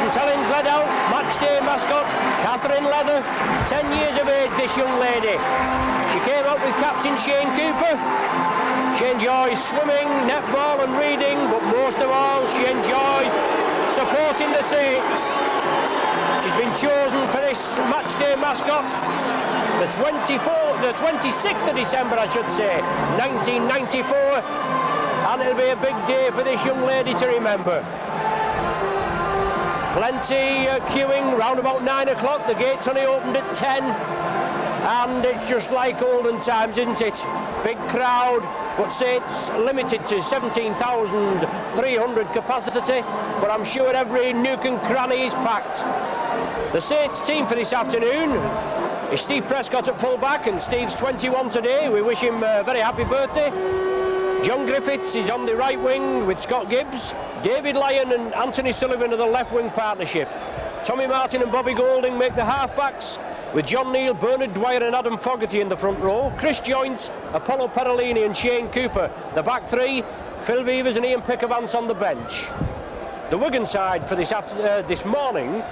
St Helens led out, match day mascot, Catherine Leather, 10 years of age, this young lady. She came up with Captain Shane Cooper. She enjoys swimming, netball and reading, but most of all, she enjoys supporting the Saints. She's been chosen for this match day mascot, the 26th of December, I should say, 1994, and it'll be a big day for this young lady to remember. Plenty queuing round about 9 o'clock. The gates only opened at 10, and it's just like olden times, isn't it? Big crowd, but say it's limited to 17,300 capacity, but I'm sure every nook and cranny is packed. The Saints team for this afternoon is Steve Prescott at full-back, and Steve's 21 today. We wish him a very happy birthday. John Griffiths is on the right wing with Scott Gibbs. David Lyon and Anthony Sullivan are the left wing partnership. Tommy Martin and Bobby Golding make the half-backs, with John Neal, Bernard Dwyer and Adam Fogarty in the front row. Chris Joynt, Apollo Perolini and Shane Cooper, the back three. Phil Vivers and Ian Pickavance on the bench. The Wigan side for this morning,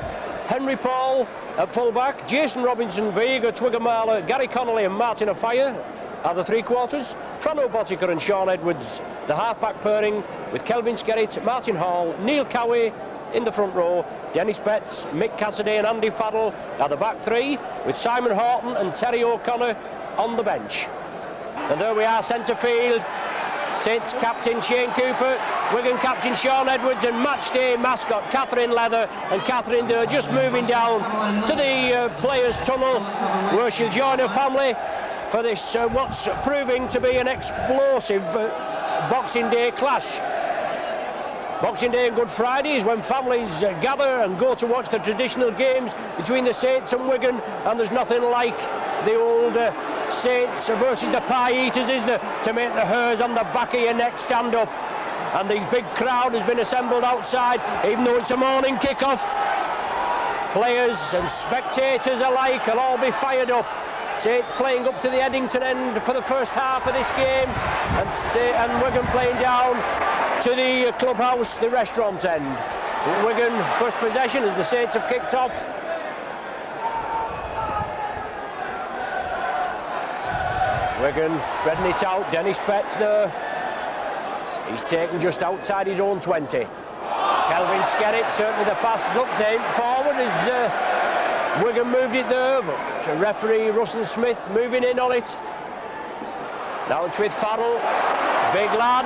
Henry Paul at full-back, Jason Robinson, Viega, Twiggamala, Gary Connolly and Martin Afire are the three-quarters. Frano Botica and Sean Edwards, the half-back pairing with Kelvin Skerritt, Martin Hall, Neil Cowie in the front row. Dennis Betts, Mick Cassidy and Andy Faddle are the back three, with Simon Horton and Terry O'Connor on the bench. And there we are, centre field. Saints captain Shane Cooper, Wigan captain Sean Edwards and matchday mascot Catherine Leather. And Catherine, they're just moving down to the players' tunnel, where she'll join her family for this what's proving to be an explosive Boxing Day clash. Boxing Day and Good Friday is when families gather and go to watch the traditional games between the Saints and Wigan, and there's nothing like the old Saints versus the Pie Eaters, is there, to make the hairs on the back of your neck stand up. And the big crowd has been assembled outside, even though it's a morning kick-off. Players and spectators alike will all be fired up. Saints playing up to the Eddington end for the first half of this game, and Wigan playing down to the clubhouse, the restaurant end. Wigan first possession as the Saints have kicked off. Wigan spreading it out. Dennis Betts there. He's taken just outside his own 20. Kelvin Skerritt, certainly the pass looked forward as Wigan moved it there, but it's a referee, Russell Smith, moving in on it. Now it's with Farrell, big lad.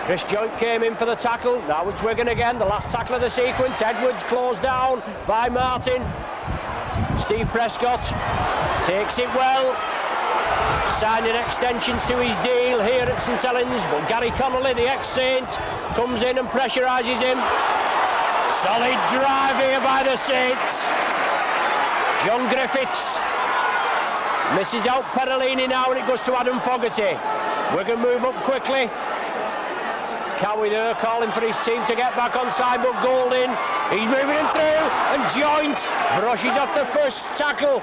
Chris Joynt came in for the tackle. Now it's Wigan again, the last tackle of the sequence. Edwards closed down by Martin. Steve Prescott takes it well, signing extensions to his deal here at St Helens, but Gary Connolly, the ex-Saint, comes in and pressurises him. Solid drive here by the Saints. John Griffiths misses out Perolini now, and it goes to Adam Fogarty. Wigan move up quickly. Cowie there calling for his team to get back on side, but Golding, he's moving him through, and Joynt brushes off the first tackle.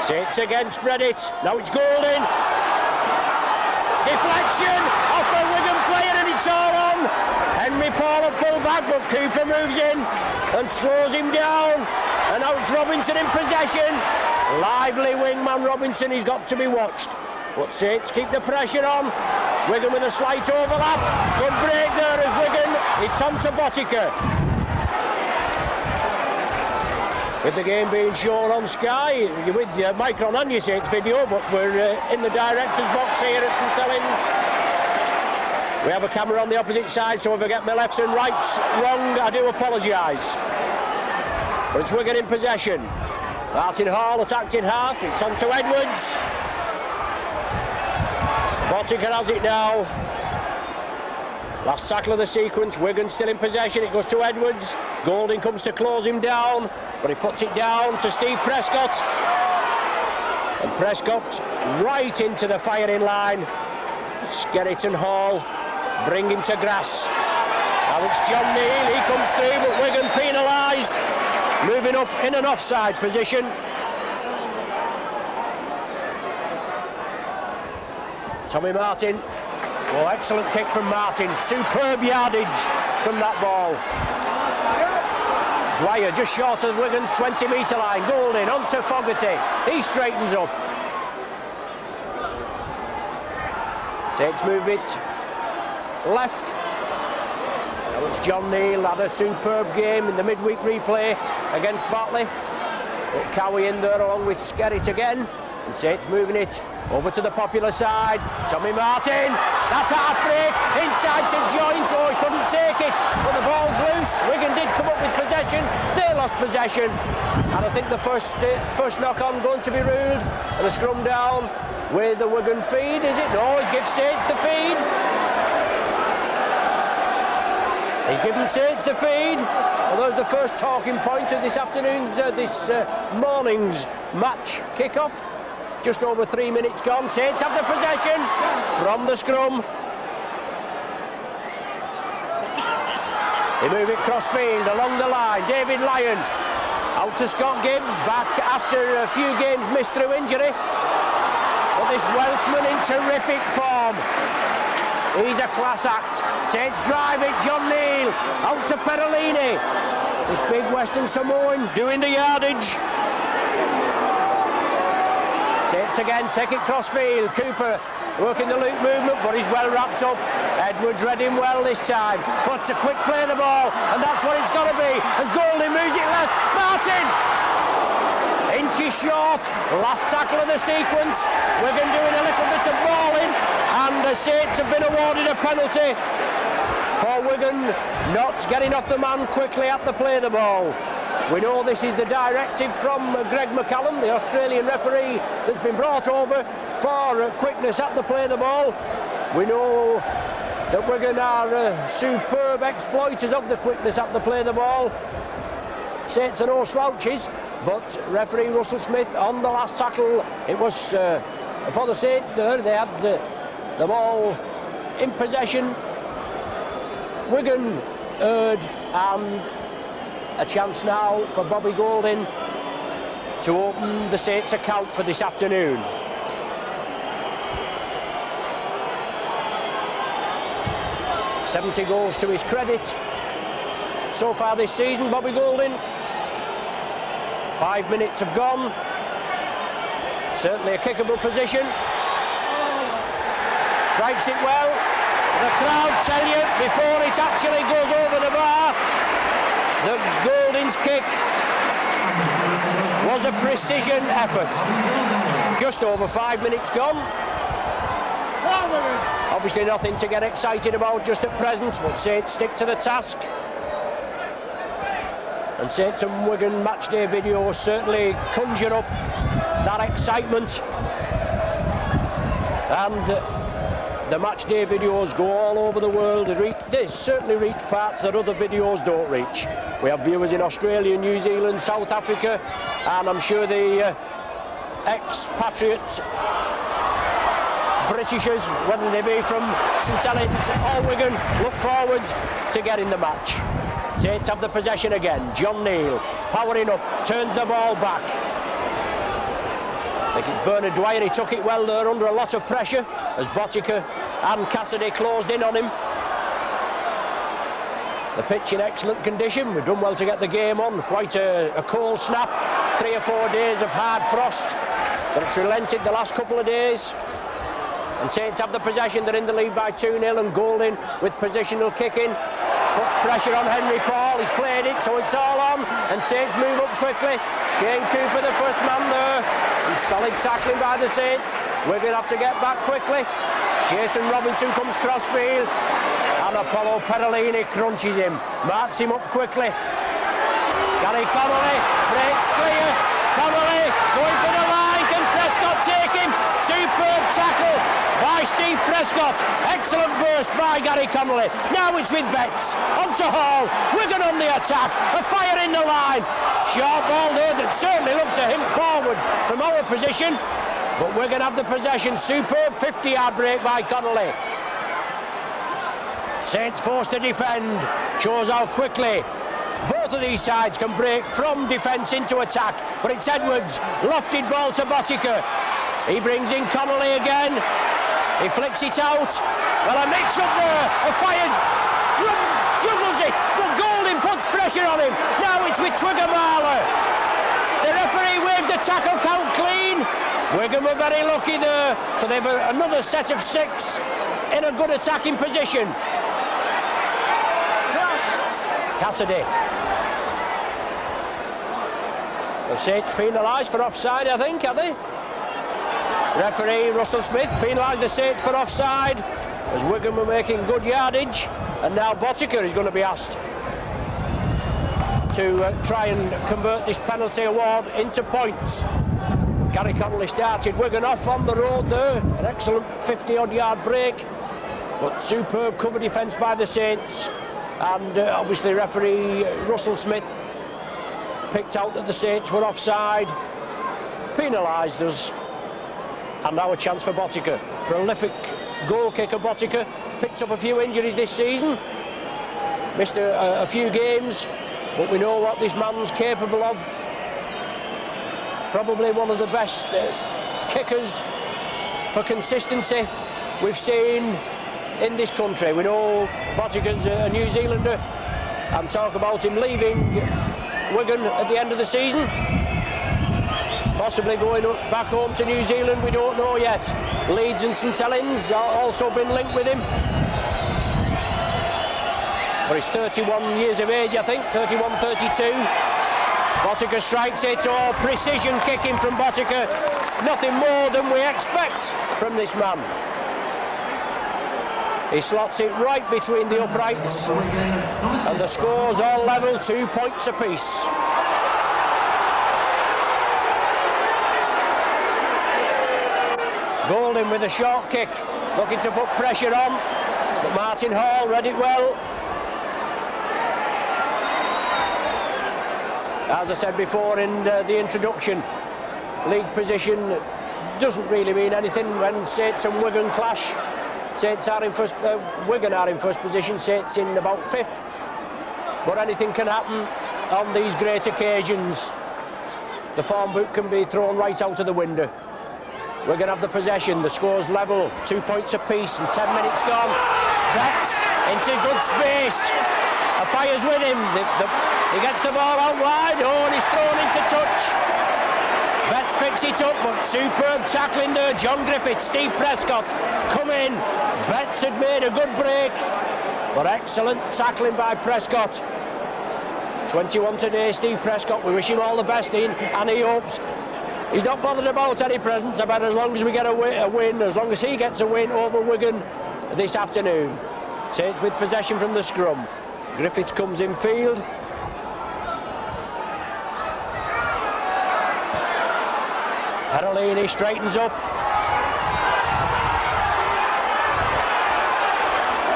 Saints again spread it. Now it's Golding. Deflection off the Wigan player, and it's all on. Henry Paul at full back, but Cooper moves in and slows him down. And now it's Robinson in possession. Lively wingman Robinson, he's got to be watched. But Saints keep the pressure on. Wigan with a slight overlap. Good break there as Wigan. It's on to Botica. With the game being shown on Sky, you're with your micro on your Saints video, but we're in the director's box here at St Helens. We have a camera on the opposite side, so if I get my lefts and rights wrong, I do apologise. But it's Wigan in possession. Martin Hall attacked in half. It's on to Edwards. Botica has it now. Last tackle of the sequence. Wigan still in possession. It goes to Edwards. Golding comes to close him down, but he puts it down to Steve Prescott. And Prescott right into the firing line. Skerritt and Hall bring him to grass. Now it's John Neal. He comes through, but Wigan penalised. Moving up in an offside position. Tommy Martin Oh, excellent kick from Martin. Superb yardage from that ball. Dwyer just short of Wigan's 20-metre line. Golding onto Fogarty. He straightens up. Saints move it left. Now it's John Neal, had a superb game in the midweek replay against Bartley. But Cowie in there along with Skerritt again. And Saints moving it over to the popular side. Tommy Martin, that's half break, inside to Joint. Oh, he couldn't take it, but the ball's loose. Wigan did come up with possession. They lost possession. And I think the first knock-on going to be ruled. And a scrum down with the Wigan feed, is it? No, he's given Saints the feed. He's given Saints the feed. Well, that was the first talking point of this afternoon's, this morning's match kick-off. Just over 3 minutes gone. Saints have the possession from the scrum. They move it cross-field along the line. David Lyon out to Scott Gibbs, back after a few games missed through injury. But this Welshman in terrific form. He's a class act. Saints drive it. John Neal out to Perolini. This big Western Samoan doing the yardage. Saints again take it cross-field. Cooper working the loop movement, but he's well wrapped up. Edwards read him well this time. But a quick play the ball, and that's what it's got to be. As Golding moves it left. Martin! Inches short. Last tackle of the sequence. Wigan doing a little bit of balling, and the Saints have been awarded a penalty for Wigan not getting off the man quickly at the play the ball. We know this is the directive from Greg McCallum, the Australian referee that's been brought over for quickness at the play the ball. We know that Wigan are superb exploiters of the quickness at the play the ball. Saints are no slouches, but referee Russell Smith on the last tackle, it was for the Saints there. They had the ball in possession. Wigan erred, and a chance now for Bobby Golding to open the Saints account for this afternoon. $70 goals to his credit so far this season, Bobby Golding. 5 minutes have gone. Certainly a kickable position. Strikes it well. The crowd tell you before it actually goes over the bar that Golding's kick was a precision effort. Just over 5 minutes gone. Obviously nothing to get excited about just at present, but Saints stick to the task. And Saints and Wigan matchday videos certainly conjure up that excitement. And the matchday videos go all over the world. They certainly reach parts that other videos don't reach. We have viewers in Australia, New Zealand, South Africa, and I'm sure the expatriate Britishers, whether they be from St Helens or Wigan, look forward to getting the match. Saints have the possession again. John Neal powering up, turns the ball back. I think it's Bernard Dwyer. He took it well there under a lot of pressure as Botica and Cassidy closed in on him. The pitch in excellent condition. We've done well to get the game on. Quite a cold snap. 3 or 4 days of hard frost, but it's relented the last couple of days. And Saints have the possession. They're in the lead by 2-0, and Golding with positional kicking puts pressure on Henry Paul. He's played it, so it's all on, and Saints move up quickly. Shane Cooper, the first man there, and solid tackling by the Saints. Wigan have to get back quickly. Jason Robinson comes cross-field, and Apollo Perolini crunches him, marks him up quickly. Gary Connolly breaks clear. Connolly going for the line. Can Prescott take him? Superb tackle by Steve Prescott. Excellent burst by Gary Connolly. Now it's with Betts. Onto Hall. Wigan on the attack. A fire in the line. Sharp ball there that certainly looked to him forward from our position. But Wigan have the possession. Superb 50-yard break by Connolly. Saints forced to defend. Shows how quickly both of these sides can break from defence into attack. But it's Edwards. Lofted ball to Botica. He brings in Connolly again. He flicks it out. Well, a mix-up there, a fired, juggles it, but Golding puts pressure on him. Now it's with Twigger-Marler. The referee waves the tackle count clean. Wigan were very lucky there, so they've another set of 6 in a good attacking position. Cassidy. The Saints penalised for offside, I think, have they? Referee Russell Smith penalised the Saints for offside as Wigan were making good yardage, and now Botica is going to be asked to try and convert this penalty award into points. Gary Connolly started Wigan off on the road there, an excellent 50-odd yard break, but superb cover defence by the Saints, and obviously referee Russell Smith picked out that the Saints were offside, penalised us, and now a chance for Botica. Prolific goal kicker Botica, picked up a few injuries this season, missed a few games, but we know what this man's capable of. Probably one of the best kickers for consistency we've seen in this country. We know Botica's a New Zealander, and talk about him leaving Wigan at the end of the season, possibly going back home to New Zealand, we don't know yet. Leeds and St Helens also been linked with him. But he's 31 years of age, I think, 31, 32. Botica strikes it, precision kicking from Botica. Nothing more than we expect from this man. He slots it right between the uprights, and the scores all level, 2 points apiece. Golding with a short kick, looking to put pressure on, but Martin Hall read it well. As I said before in the introduction, league position doesn't really mean anything when Saints and Wigan clash. Saints are in first, Wigan are in first position, Saints in about 5th. But anything can happen on these great occasions. The form book can be thrown right out of the window. Wigan have the possession, the score's level, 2 points apiece and 10 minutes gone. Betts into good space. A fire's with him. He gets the ball out wide. And he's thrown into touch. Betts picks it up, but superb tackling there. John Griffith, Steve Prescott come in. Betts had made a good break, but excellent tackling by Prescott. 21 today, Steve Prescott. We wish him all the best, Ian, and he hopes he's not bothered about any presents, about as long as we get a win, as long as he gets a win over Wigan this afternoon. Saints with possession from the scrum. Griffiths comes in field. Perolini straightens up.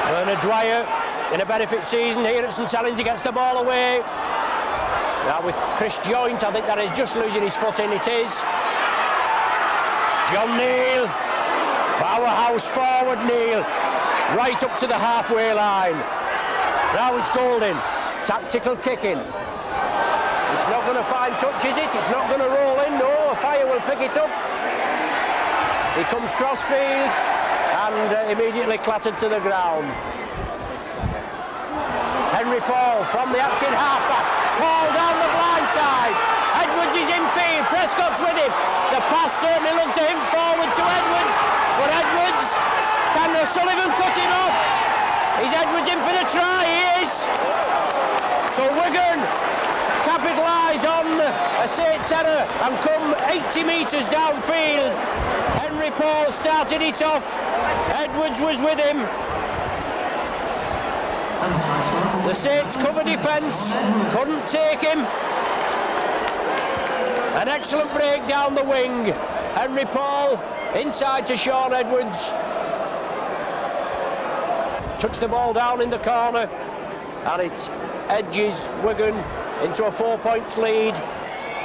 Bernard Dwyer in a benefit season here at St Helens. He gets the ball away. Now with Chris Joint, I think that is just losing his foot in. It is. John Neal, powerhouse forward Neal, right up to the halfway line. Now it's Golding, tactical kicking. It's not going to find touch, is it? It's not going to roll in, no, Fire will pick it up. He comes crossfield and immediately clattered to the ground. Henry Paul from the acting halfback. Paul down the blind side. Edwards is in field, Prescott's with him. The pass certainly looked to him, forward to Edwards. But Edwards, can Sullivan cut him off? Is Edwards in for the try? He is. So Wigan capitalise on a Saints error and come 80 metres downfield. Henry Paul started it off. Edwards was with him. The Saints cover defence couldn't take him. An excellent break down the wing. Henry Paul inside to Sean Edwards. Touched the ball down in the corner, and it edges Wigan into a 4 points lead.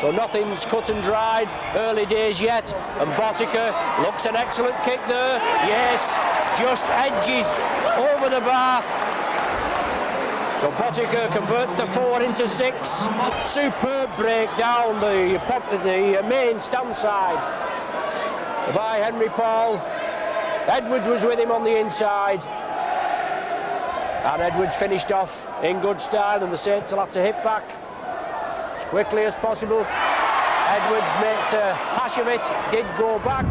So nothing's cut and dried, early days yet. And Botica looks an excellent kick there. Yes, just edges over the bar. So Botica converts the 4 into 6. Superb break down the main stand side by Henry Paul. Edwards was with him on the inside. And Edwards finished off in good style, and the Saints will have to hit back as quickly as possible. Edwards makes a hash of it, did go back.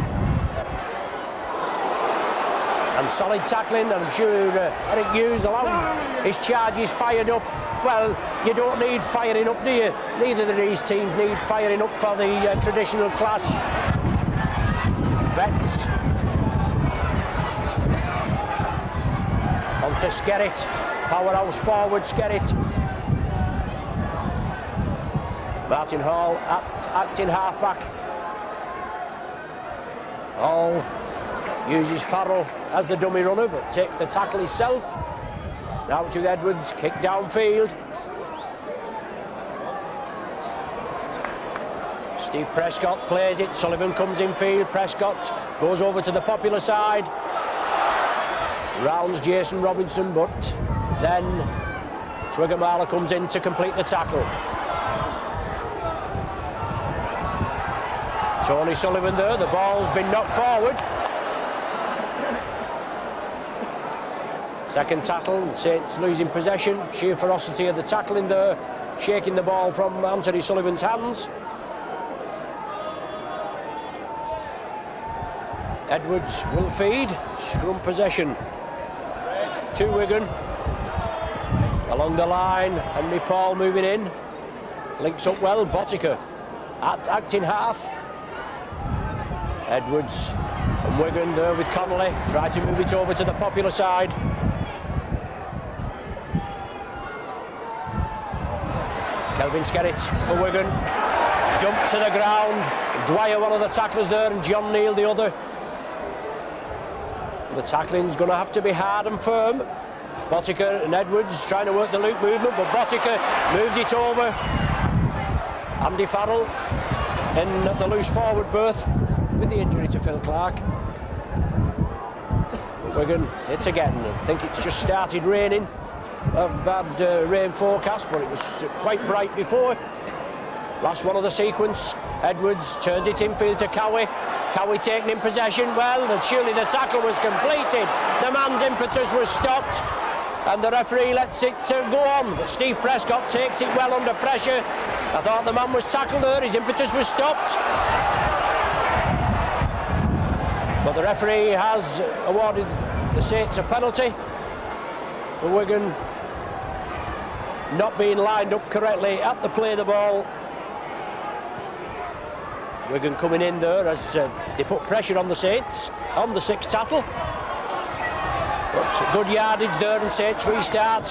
And solid tackling, and I'm sure Eric Hughes allowed his charges fired up. Well, you don't need firing up, do you? Neither of these teams need firing up for the traditional clash. Betts on to Skerritt, powerhouse forward Skerritt. Martin Hall acting half-back. Hall uses Farrell as the dummy runner, but takes the tackle himself. Now to Edwards, kick downfield. Steve Prescott plays it, Sullivan comes in field, Prescott goes over to the popular side. Rounds Jason Robinson, but then Twigamala comes in to complete the tackle. Tony Sullivan there, the ball's been knocked forward. Second tackle, Saints losing possession. Sheer ferocity of the tackling there, shaking the ball from Anthony Sullivan's hands. Edwards will feed, scrum possession to Wigan. Along the line, Henry Paul moving in. Links up well, Botica acting half. Edwards and Wigan there with Connolly, try to move it over to the popular side. Kelvin Skerritt for Wigan. Jump to the ground. Dwyer, one of the tacklers there, and John Neal, the other. The tackling's going to have to be hard and firm. Botica and Edwards trying to work the loop movement, but Botica moves it over. Andy Farrell in the loose forward berth with the injury to Phil Clark. But Wigan hits again. I think it's just started raining. A bad rain forecast, but it was quite bright before. Last one of the sequence. Edwards turns it infield to Cowie. Cowie taking in possession. Well, surely the tackle was completed. The man's impetus was stopped, and the referee lets it go on. But Steve Prescott takes it well under pressure. I thought the man was tackled there. His impetus was stopped. But the referee has awarded the Saints a penalty for Wigan not being lined up correctly at the play of the ball. Wigan coming in there as they put pressure on the Saints on the sixth tackle. But good yardage there, and Saints restart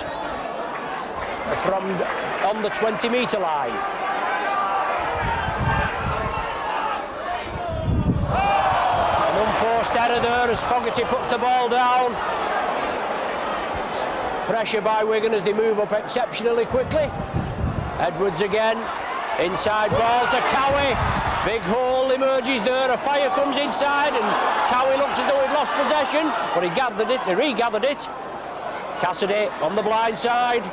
from on the 20-metre line. An unforced error there as Fogarty puts the ball down. Pressure by Wigan as they move up exceptionally quickly. Edwards again, inside ball to Cowie. Big hole emerges there, a fire comes inside, and Cowie looks as though he'd lost possession, but he gathered it, he regathered it. Cassidy on the blind side.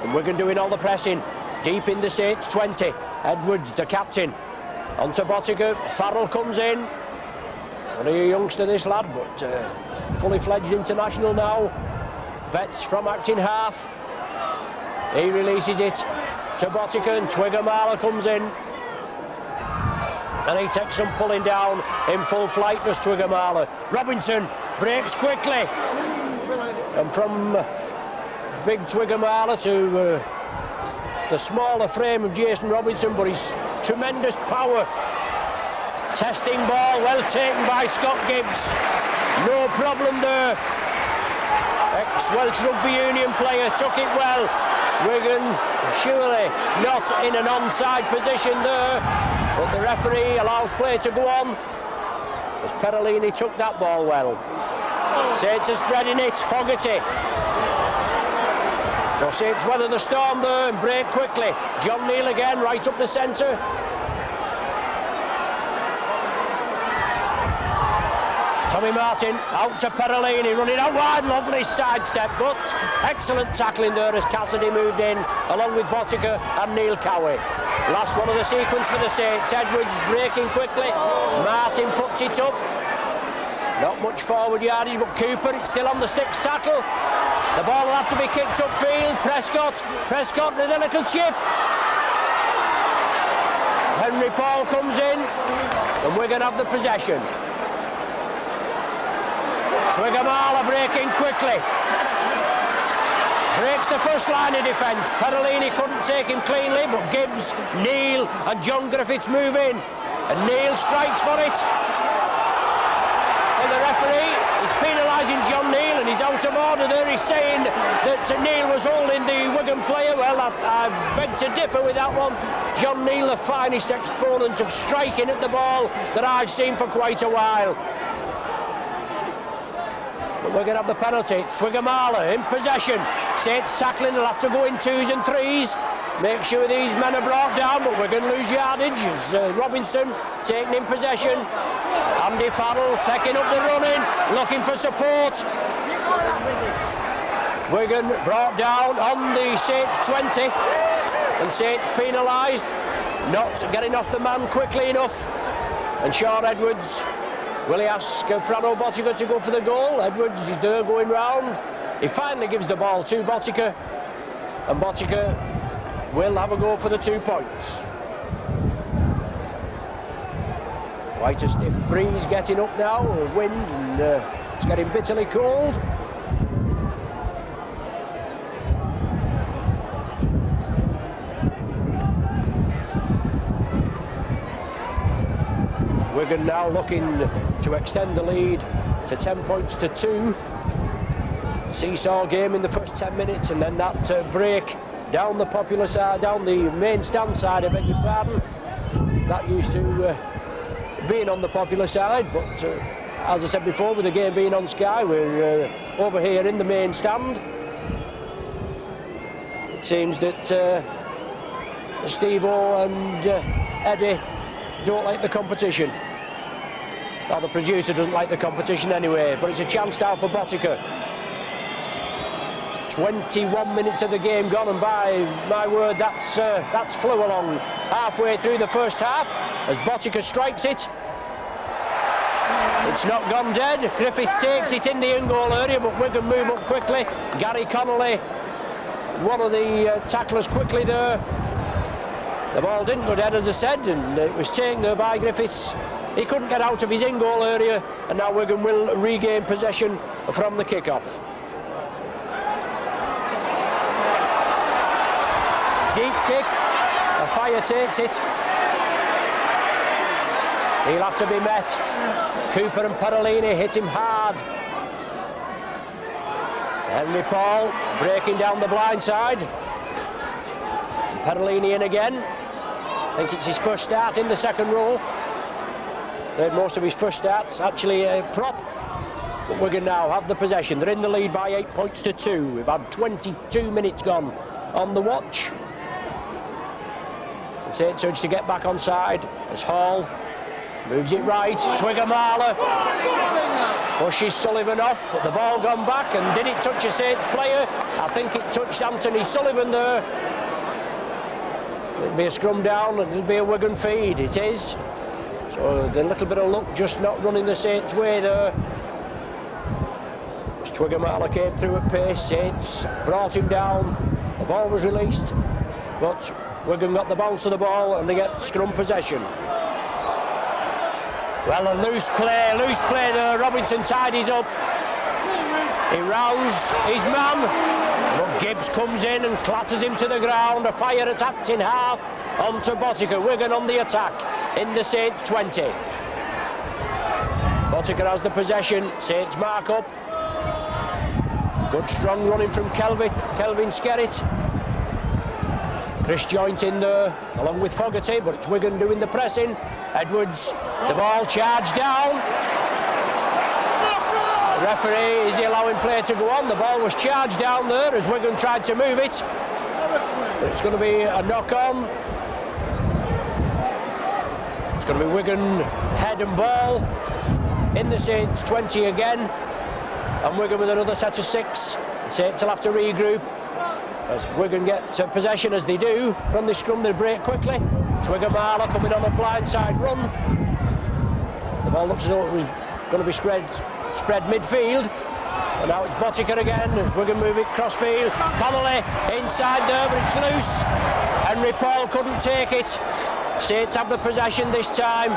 And Wigan doing all the pressing, deep in the Saints 20. Edwards, the captain, onto Botica. Farrell comes in. Only a youngster, this lad, but fully fledged international now. Betts from acting half. He releases it to Botica, and Twigamala comes in. And he takes some pulling down in full flight, does Twigamala. Robinson breaks quickly. And from big Twigamala to the smaller frame of Jason Robinson, but his tremendous power. Testing ball, well taken by Scott Gibbs. No problem there. Ex-Welsh Rugby Union player took it well. Wigan surely not in an onside position there, but the referee allows play to go on as Perellini took that ball well. Saints are spreading it, Fogarty. So Saints weather the storm there and break quickly. John Neal again right up the centre. Tommy Martin out to Perellini, running out wide, lovely sidestep, but excellent tackling there as Cassidy moved in, along with Botica and Neil Cowie. Last one of the sequence for the Saints. Edwards breaking quickly, Martin puts it up. much forward yardage, but Cooper, it's still on the 6th tackle. The ball will have to be kicked upfield. Prescott with a little chip. Henry Paul comes in, and we're going to have the possession. Twigamala breaking quickly. Breaks the first line of defence. Perolini couldn't take him cleanly, but Gibbs, Neal and John Griffiths move in. And Neal strikes for it. And the referee is penalising John Neal, and he's out of order there. He's saying that Neal was holding the Wigan player. Well, I beg to differ with that one. John Neal, the finest exponent of striking at the ball that I've seen for quite a while. But we're going to have the penalty. Twigamala in possession. Saints tackling, they'll have to go in 2s and 3s. Make sure these men are brought down, but we're going to lose yardage as Robinson taking in possession. Andy Farrell taking up the running, looking for support. Wigan brought down on the Saints 20, and Saints penalised, not getting off the man quickly enough. And Sean Edwards, will he ask Frano Botica to go for the goal? Edwards is there going round. He finally gives the ball to Botica, and Botica will have a go for the 2 points. Quite a stiff breeze getting up now, wind, and it's getting bitterly cold. Wigan now looking to extend the lead to 10 points to 2. Seesaw game in the first 10 minutes, and then that break down the popular side, down the main stand side, I beg your pardon. That used to being on the popular side, but as I said before, with the game being on Sky, we're over here in the main stand. It seems that Steve-O and Eddie don't like the competition. Well, the producer doesn't like the competition anyway, but it's a chance now for Botica. 21 minutes of the game gone, and by my word, that's flew along halfway through the first half as Botica strikes it. It's not gone dead. Griffiths takes it in the in-goal area, but Wigan move up quickly. Gary Connolly, one of the tacklers, quickly there. The ball didn't go dead, as I said, and it was taken there by Griffiths. He couldn't get out of his in-goal area, and now Wigan will regain possession from the kick-off. Deep kick, Fire takes it. He'll have to be met. Cooper and Perolini hit him hard. Henry Paul breaking down the blind side. Perolini in again. I think it's his first start in the second row. They'd most of his first starts actually a prop. But Wigan now have the possession. They're in the lead by 8 points to 2. We've had 22 minutes gone on the watch. Saints urge to get back on side as Hall moves it right. Twigamala pushes Sullivan off. The ball gone back, and did it touch a Saints player? I think it touched Anthony Sullivan there. It'll be a scrum down and it'll be a Wigan feed. It is. So the little bit of luck just not running the Saints' way there. As Twigamala came through at pace, Saints brought him down. The ball was released, but Wigan got the bounce of the ball and they get scrum possession. Well, a loose play there. Robinson tidies up. He rounds his man, but Gibbs comes in and clatters him to the ground. A Fire attacked in half onto Botica. Wigan on the attack in the Saints 20. Botica has the possession. Saints mark up. Good strong running from Kelvin Skerritt. Chris Joint in there, along with Fogarty, but it's Wigan doing the pressing. Edwards, the ball charged down. The referee, is he allowing play to go on? The ball was charged down there as Wigan tried to move it. But it's going to be a knock-on. It's going to be Wigan head and ball in the Saints 20 again. And Wigan with another set of 6. The Saints will have to regroup. As Wigan get possession, as they do, from the scrum, they break quickly. Twigamala coming on a blindside run. The ball looks as though it was going to be spread spread midfield. And now it's Bottiker again, as Wigan move it crossfield. Connolly inside there, but it's loose. Henry Paul couldn't take it. Saints have the possession this time.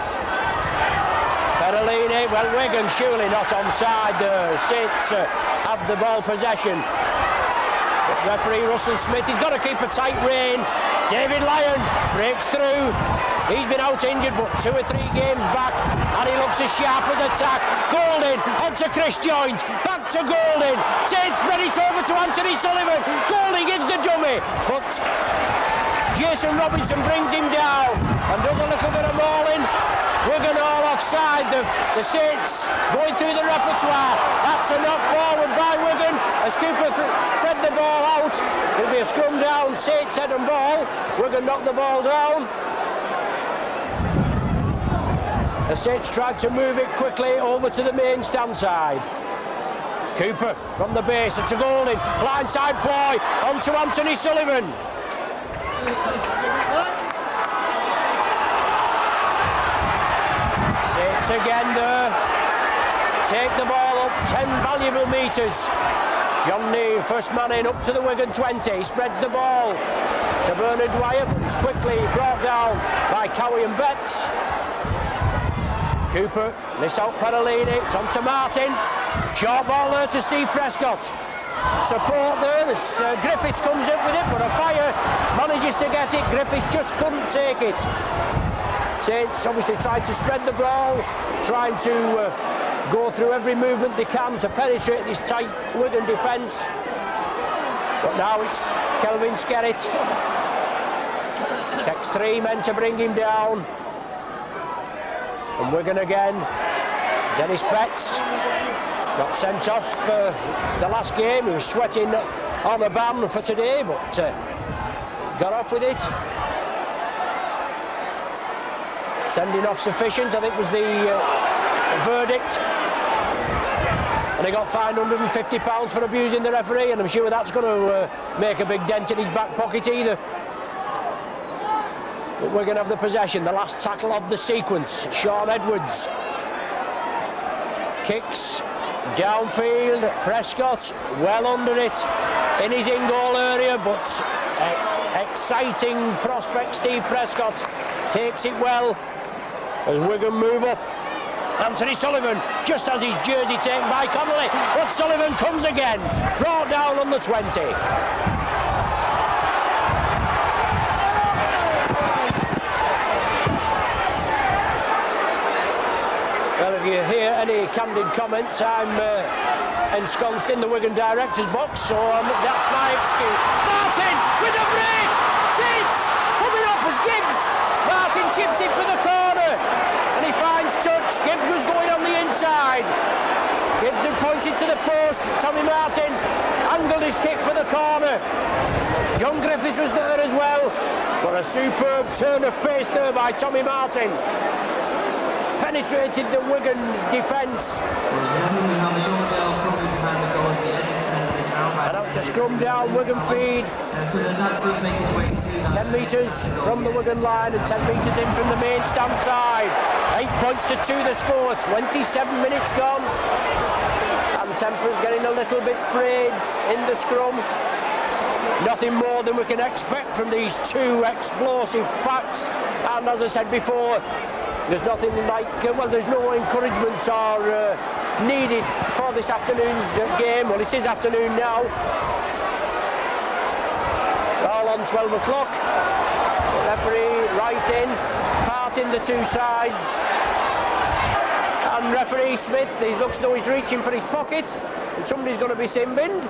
Perellini, well, Wigan surely not onside there. Saints have the ball possession. But referee Russell Smith, he's got to keep a tight rein. David Lyon breaks through. He's been out injured, but 2 or 3 games back, and he looks as sharp as attack. Golding onto Chris Joynes, back to Golding. Saints spread it over to Anthony Sullivan. Golding gives the dummy, but Jason Robinson brings him down and does a little bit of mauling. Wigan all offside. The Saints going through the repertoire. That's a knock forward by Wigan as Cooper spread the ball out. It'll be a scrum down. Saints head and ball. Wigan knocked the ball down. The Saints tried to move it quickly over to the main stand side. Cooper from the base to Golding. Blindside ploy onto Anthony Sullivan. Saints again there. Take the ball up 10 valuable metres. John Nee, first man in, up to the Wigan 20. He spreads the ball to Bernard Dwyer, but it's quickly brought down by Cowie and Betts. Cooper, this out Perellini, it's on to Martin. Short ball there to Steve Prescott. Support there, as Griffiths comes up with it, but a fire manages to get it. Griffiths just couldn't take it. Saints obviously tried to spread the ball, trying to go through every movement they can to penetrate this tight Wigan defence. But now it's Kelvin Skerritt. Takes 3 men to bring him down. And Wigan again. Dennis Betts got sent off for the last game. He was sweating on a ban for today, but got off with it. Sending off sufficient, I think, was the verdict. And he got fined £150 for abusing the referee, and I'm sure that's going to make a big dent in his back pocket either. But we're going to have the possession, the last tackle of the sequence. Sean Edwards kicks downfield. Prescott well under it in his in-goal area, but exciting prospect Steve Prescott takes it well as Wigan move up. Anthony Sullivan just has his jersey taken by Connolly, but Sullivan comes again, brought down on the 20. Well, if you hear any candid comments, I'm ensconced in the Wigan director's box, so that's my excuse. Martin with a break! Saints coming up as Gibbs. Martin chips it for the corner, and he finds touch. Gibbs was going on the inside. Gibbs had pointed to the post. Tommy Martin angled his kick for the corner. John Griffiths was there as well, but a superb turn of pace there by Tommy Martin. Penetrated the Wigan defence. And out to scrum down, Wigan feed. 10 metres from the Wigan line and 10 metres in from the main stand side. 8 points to 2 the score, 27 minutes gone. And temper's getting a little bit frayed in the scrum. Nothing more than we can expect from these 2 explosive packs. And as I said before, there's nothing like, well, there's no encouragement or needed for this afternoon's game. Well, it is afternoon now. All on 12 o'clock. The referee right in, parting the 2 sides. And referee Smith, he looks as though he's reaching for his pocket. And somebody's going to be sin binned.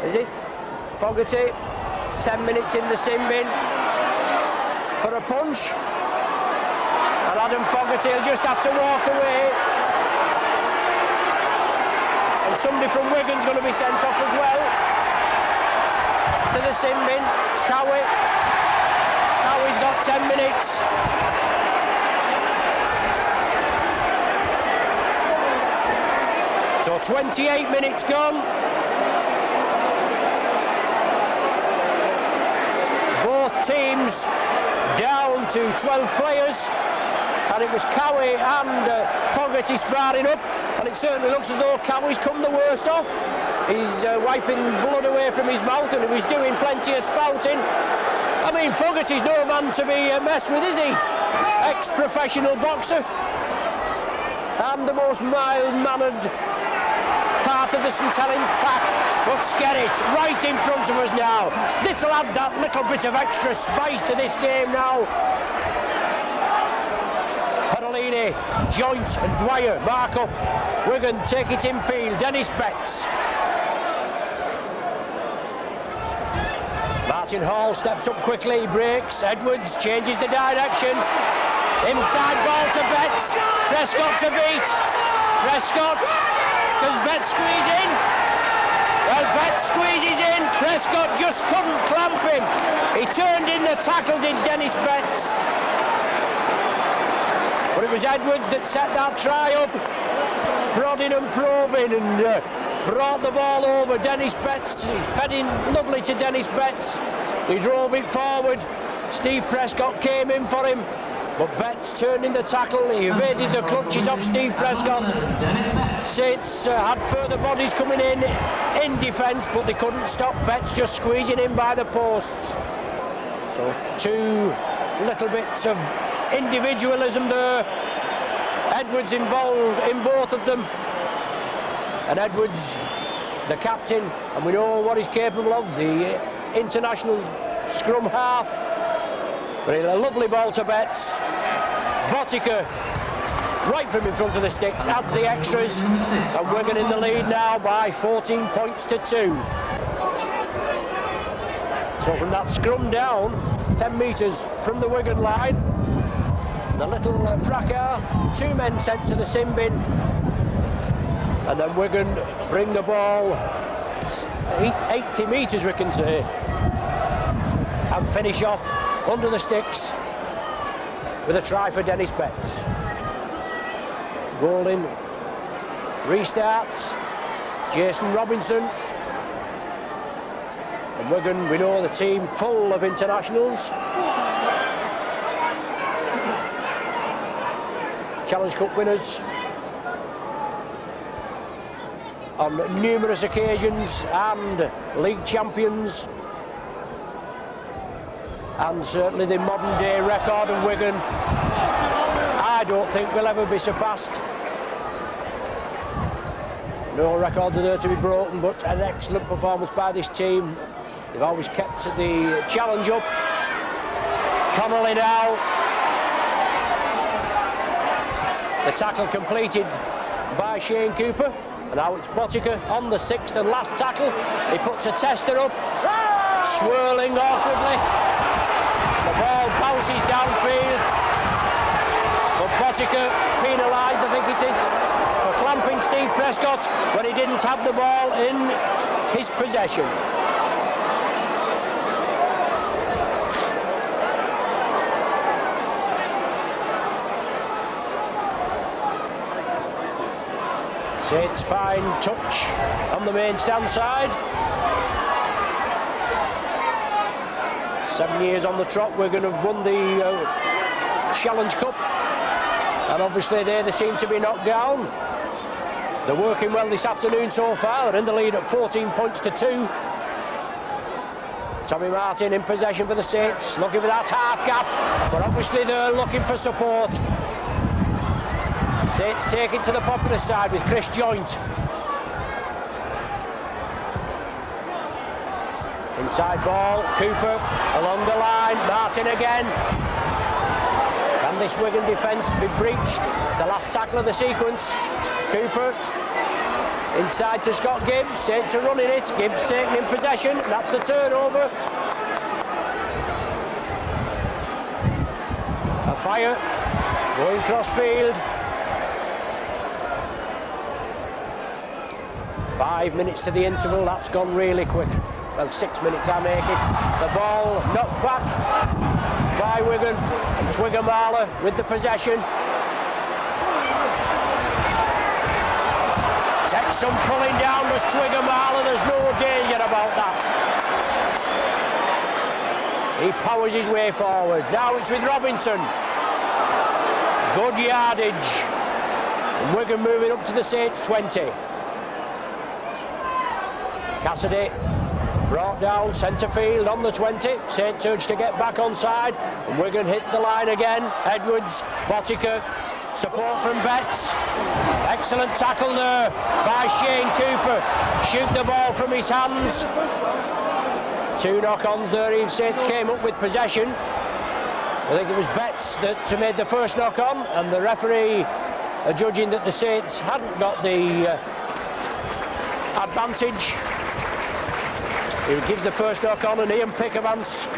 Is it? Fogarty, 10 minutes in the sin bin for a punch. And Adam Fogarty will just have to walk away. And somebody from Wigan's going to be sent off as well. To the sin bin, it's Cowie. Cowie's got 10 minutes. So 28 minutes gone. Both teams down to 12 players. and it was Cowie and Fogarty sparring up, and it certainly looks as though Cowie's come the worst off. He's wiping blood away from his mouth, and he was doing plenty of spouting. I mean, Fogarty's no man to be messed with, is he? Ex-professional boxer, and the most mild-mannered part of the St Helens pack. But Skerritt right in front of us now. This'll add that little bit of extra spice to this game now. Perolini, Joint and Dwyer mark up. Wigan take it in field. Dennis Betts. Martin Hall steps up quickly, breaks. Edwards changes the direction. Inside ball to Betts. Prescott to beat. Prescott. Does Betts squeeze in? Well, Betts squeezes in. Prescott just couldn't clamp him. He turned in the tackle, did Dennis Betts. But it was Edwards that set that try up. Prodding and probing, and brought the ball over. Dennis Betts, he's fed in lovely to Dennis Betts. He drove it forward. Steve Prescott came in for him, but Betts turned in the tackle. He evaded the clutches of Steve Prescott. Saints had further bodies coming in defence, but they couldn't stop Betts just squeezing in by the posts. So two little bits of individualism there. Edwards involved in both of them. And Edwards, the captain, and we know what he's capable of, the international scrum half. But a lovely ball to Betts. Botica, right from in front of the sticks, adds the extras, and Wigan in the lead now by 14 points to 2. So from that scrum down, 10 metres from the Wigan line, the little fracas, 2 men sent to the sin bin, and then Wigan bring the ball 80 metres, we can say, and finish off under the sticks with a try for Dennis Betts. Goal in, restarts, Jason Robinson. And Wigan, we know the team full of internationals. Challenge Cup winners on numerous occasions, and league champions, and certainly the modern day record of Wigan I don't think will ever be surpassed. No records are there to be broken, but an excellent performance by this team. They've always kept the challenge up. Connolly now. The tackle completed by Shane Cooper, and now it's Botica on the 6th and last tackle. He puts a tester up, swirling awkwardly. The ball bounces downfield, but Botica penalised, I think it is, for clamping Steve Prescott when he didn't have the ball in his possession. Saints fine touch on the main stand side. 7 years on the trot, we're going to have won the Challenge Cup, and obviously they're the team to be knocked down. They're working well this afternoon so far. They're in the lead at 14 points to 2. Tommy Martin in possession for the Saints, looking for that half gap, but obviously they're looking for support. Saints take it to the popular side with Chris Joint. Inside ball, Cooper along the line, Martin again. Can this Wigan defence be breached? It's the last tackle of the sequence. Cooper inside to Scott Gibbs. Saints are running it. Gibbs taking in possession. That's the turnover. A fire going cross field. 5 minutes to the interval. That's gone really quick. Well, 6 minutes I make it. The ball knocked back by Wigan, and Twigger-Marler with the possession. Takes some pulling down, does Twigger-Marler. There's no danger about that. He powers his way forward. Now it's with Robinson. Good yardage. And Wigan moving up to the Saints 20. Cassidy brought down centre field on the 20. Saints urged to get back on side. And Wigan hit the line again. Edwards, Botica, support from Betts. Excellent tackle there by Shane Cooper. Shoot the ball from his hands. 2 knock-ons there. Eve Saints came up with possession. I think it was Betts that made the first knock-on, and the referee judging that the Saints hadn't got the advantage. He gives the first knock-on, and Ian Pickavance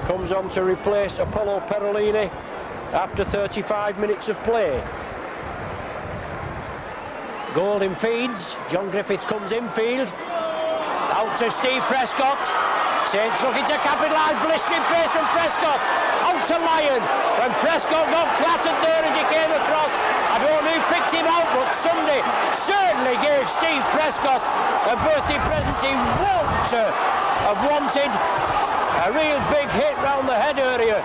comes on to replace Apollo Perolini after 35 minutes of play. Golding feeds. John Griffiths comes infield. Out to Steve Prescott. Saints looking to capitalise. Blistering pace from Prescott. Out to Lyon. When Prescott got clattered there as he came across. I don't know who picked him out, but somebody certainly gave Steve Prescott a birthday present he won't have wanted. A real big hit round the head area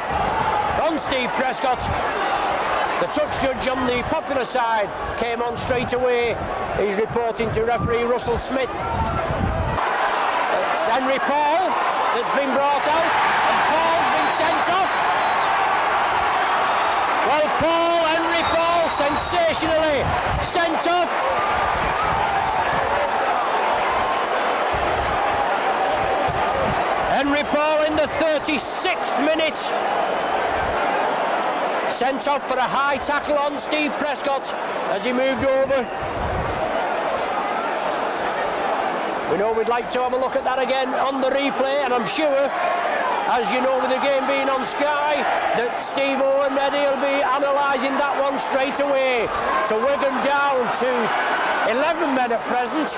on Steve Prescott. The touch judge on the popular side came on straight away. He's reporting to referee Russell Smith. It's Henry Paul that's been brought out, and Paul's been sent off. Well, Henry Paul, sensationally sent off. Henry Paul in the 36th minute. Sent off for a high tackle on Steve Prescott as he moved over. We know we'd like to have a look at that again on the replay, and I'm sure, as you know, with the game being on Sky, that Steve Owen Reddy will be analysing that one straight away. So Wigan down to 11 men at present.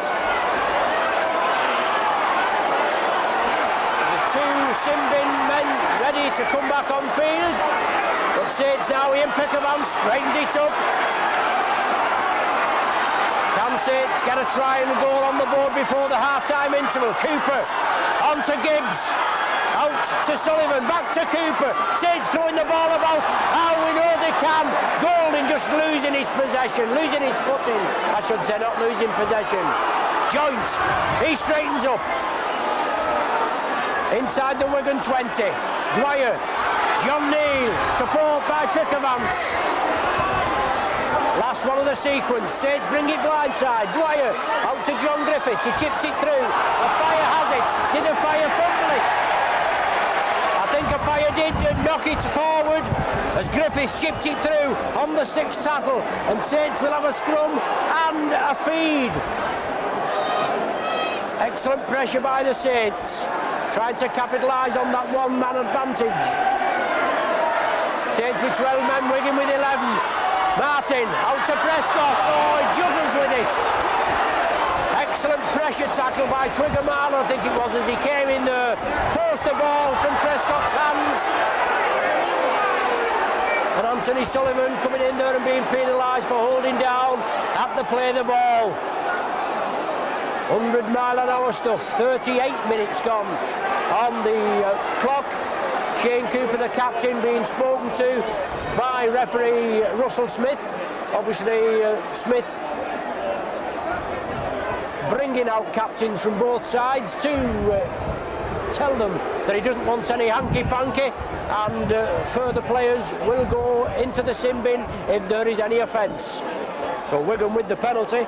The 2 Simbin men ready to come back on field. But Saints now, Ian Pickavance straightens it up. Can Saints get a try and a goal on the board before the half-time interval? Cooper on to Gibbs. Out to Sullivan, back to Cooper. Saints throwing the ball about. Oh, we know they can. Golding just losing his possession, losing his footing. I should say, not losing possession. Joint, he straightens up. Inside the Wigan 20. Dwyer. John Neal, support by Pickavance. Last one of the sequence. Saints bring it blindside. Dwyer out to John Griffiths. He chips it through. Afire has it. Did Afire fumble it? I think Afire did knock it forward as Griffiths chipped it through on the 6th tackle. And Saints will have a scrum and a feed. Excellent pressure by the Saints. Trying to capitalise on that 1-man advantage. Saints with 12 men, Wigan with 11. Martin out to Prescott. Oh, he juggles with it. Excellent pressure tackle by Twigger Marlow, I think it was, as he came in there. Forced the ball from Prescott's hands. And Anthony Sullivan coming in there and being penalised for holding down at the play the ball. 100-mile-an-hour stuff. 38 minutes gone on the clock. Shane Cooper, the captain, being spoken to by referee Russell Smith. Obviously, Smith bringing out captains from both sides to tell them that he doesn't want any hanky-panky, and further players will go into the sin bin if there is any offence. So Wigan with the penalty.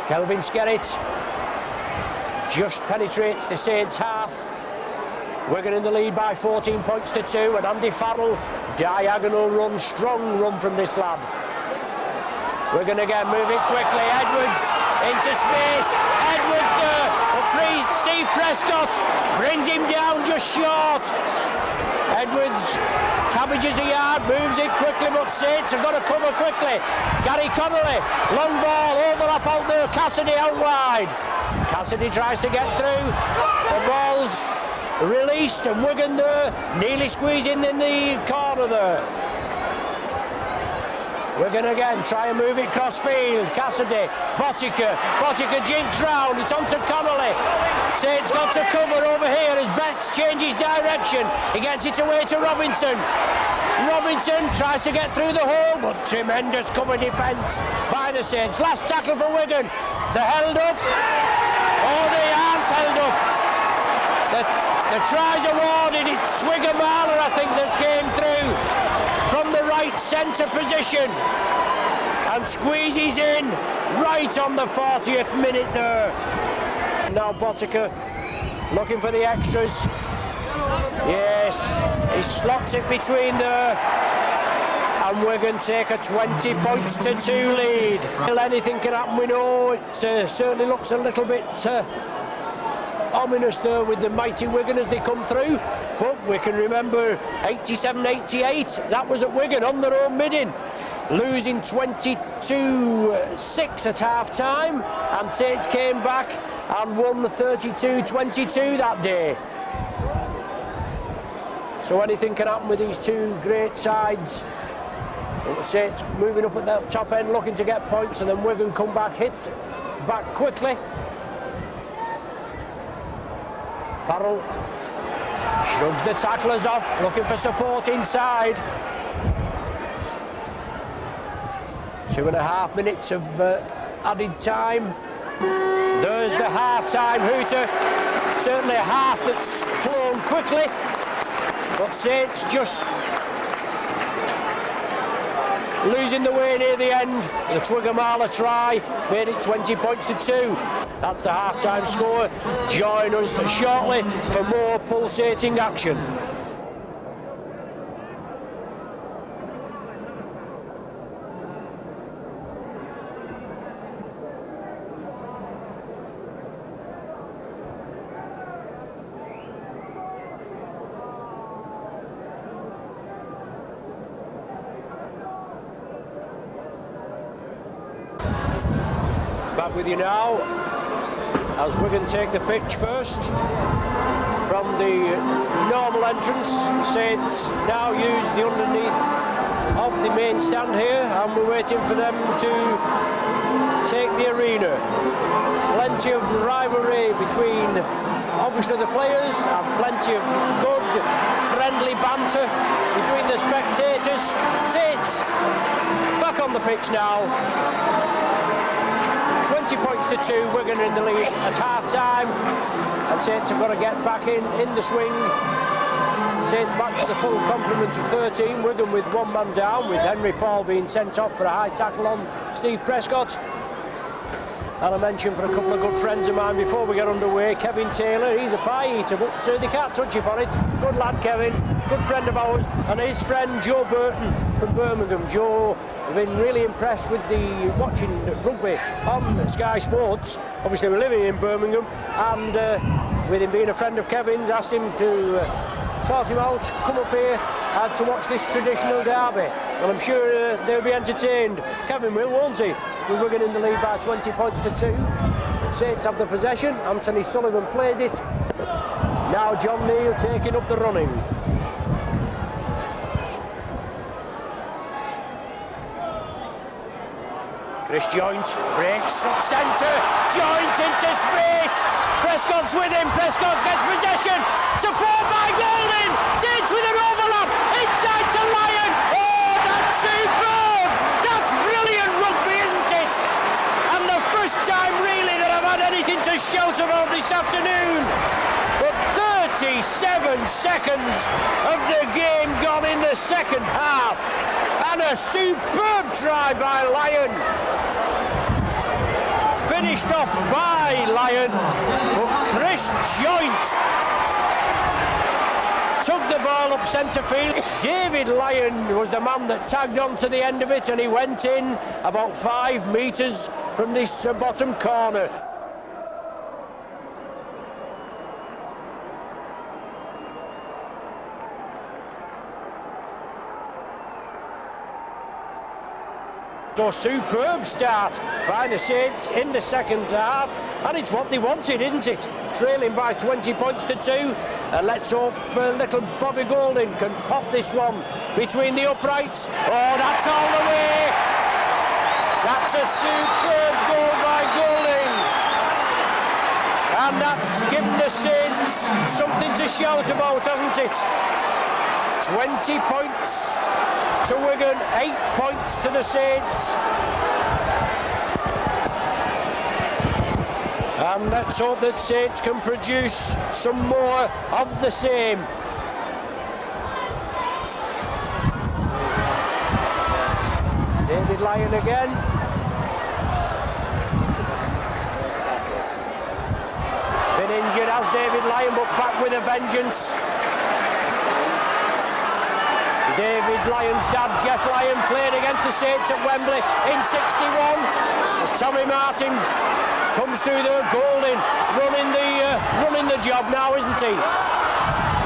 Kelvin Skerritt just penetrates the Saints' half. Wigan in the lead by 14 points to 2, and Andy Farrell, diagonal run, strong run from this lad. Wigan again moving quickly. Edwards into space. Edwards there. Steve Prescott brings him down just short. Edwards cabbages a yard, moves it quickly, but Saints have got to cover quickly. Gary Connolly, long ball, overlap out there. Cassidy out wide. Cassidy tries to get through. The ball's released, and Wigan there nearly squeezing in the corner there. Wigan again, try and move it cross field. Cassidy, Botica jinks round, it's on to Connolly. Saint's got to cover over here as Betts changes direction. He gets it away to Robinson. Robinson tries to get through the hole, but tremendous cover defence by the Saints. Last tackle for Wigan. They're held up. Oh, they aren't held up. The tries awarded. It's Wigan Marler, I think, that came through from the right centre position and squeezes in right on the 40th minute there. Now Botica looking for the extras. Yes, he slots it between there, and Wigan take a 20-2 lead. Still anything can happen, we know. It certainly looks a little bit ominous there with the mighty Wigan as they come through, but we can remember 87-88, that was at Wigan on their own bidding, losing 22-6 at half-time, and Saints came back and won 32-22 that day. So anything can happen with these two great sides. Saints moving up at the top end, looking to get points, and then Wigan come back, hit back quickly. Farrell shrugs the tacklers off, looking for support inside. 2.5 minutes of added time. There's the half-time hooter. Certainly a half that's flown quickly, but Saints just losing the way near the end. The Twigger-Marler try made it 20-2. That's the half-time score. Join us shortly for more pulsating action. Back with you now as Wigan take the pitch first from the normal entrance. Saints now use the underneath of the main stand here, and we're waiting for them to take the arena. Plenty of rivalry between obviously the players, and plenty of good friendly banter between the spectators. Saints back on the pitch now. 20-2, Wigan in the lead at half-time, and Saints have got to get back in the swing. Saints back to the full complement of 13, Wigan with one man down, with Henry Paul being sent off for a high tackle on Steve Prescott. And I mentioned for a couple of good friends of mine before we get underway, Kevin Taylor, he's a pie eater, but they can't touch him for it. Good lad, Kevin, good friend of ours, and his friend Joe Burton from Birmingham. Joe, I've been really impressed with the watching rugby on Sky Sports. Obviously we're living in Birmingham, and with him being a friend of Kevin's, asked him to sort him out, come up here to watch this traditional derby, and I'm sure they'll be entertained. Kevin will, won't he? We're Wigan in the lead by 20-2. Saints have the possession. Anthony Sullivan plays it. Now John Neal taking up the running. Chris Joint breaks up centre. Joint into space. Prescott's with him. Prescott gets possession. Support by Golding. Saints with an overlap. Inside to Lyon. Oh, that's superb. That's brilliant rugby, isn't it? And the first time really that I've had anything to shout about this afternoon. But 37 seconds of the game gone in the second half. And a superb try by Lyon. Finished off by Lyon, but Chris Joint took the ball up centre field. David Lyon was the man that tagged on to the end of it, and he went in about 5 metres from this bottom corner. So superb start by the Saints in the second half, and it's what they wanted, isn't it? Trailing by 20-2, and let's hope little Bobby Golding can pop this one between the uprights. Oh, that's all the way! That's a superb goal by Golding. And that's given the Saints something to shout about, hasn't it? 20 points to Wigan, 8 points to the Saints. And let's hope that Saints can produce some more of the same. David Lyon again. Been injured as David Lyon, but back with a vengeance. David Lyon's dad, Jeff Lyon, played against the Saints at Wembley in '61. As Tommy Martin comes through there, Golding running the job now, isn't he?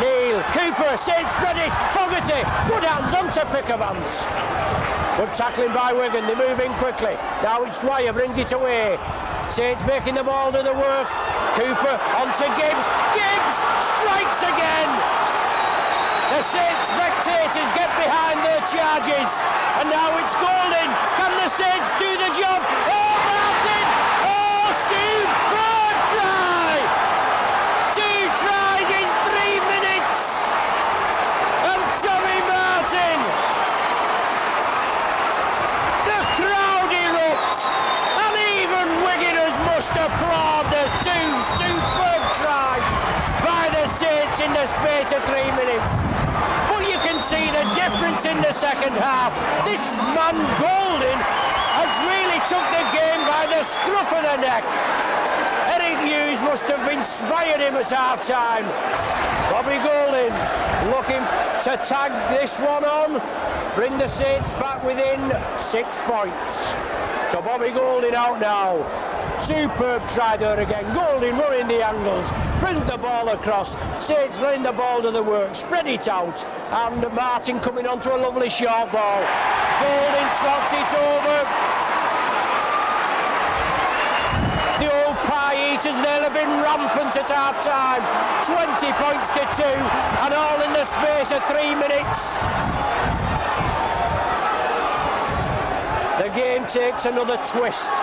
Neil, Cooper, Saints spread it, Fogarty, good hands onto Pickermans. Good tackling by Wigan, they move in quickly. Now it's Dwyer, brings it away. Saints making the ball do the work. Cooper onto Gibbs, Gibbs strikes again. The Saints spectators get behind their charges. And now it's Golding. Can the Saints do the job? Oh, Martin! Oh, superb try! 2 tries in 3 minutes. And Tommy Martin. The crowd erupts. And even Wiganers must applaud the 2 superb tries by the Saints in the space of 3 minutes. You can see the difference in the second half. This man Golding has really took the game by the scruff of the neck. Eric Hughes must have inspired him at half-time. Bobby Golding looking to tag this one on, bring the Saints back within 6 points. So Bobby Golding out now. Superb try there again. Golding running the angles, bring the ball across. Saints letting the ball do the work, spread it out, and Martin coming onto a lovely short ball. Golding slots it over. The old pie eaters, they'll have been rampant at half time. 20 points to 2, and all in the space of 3 minutes. The game takes another twist.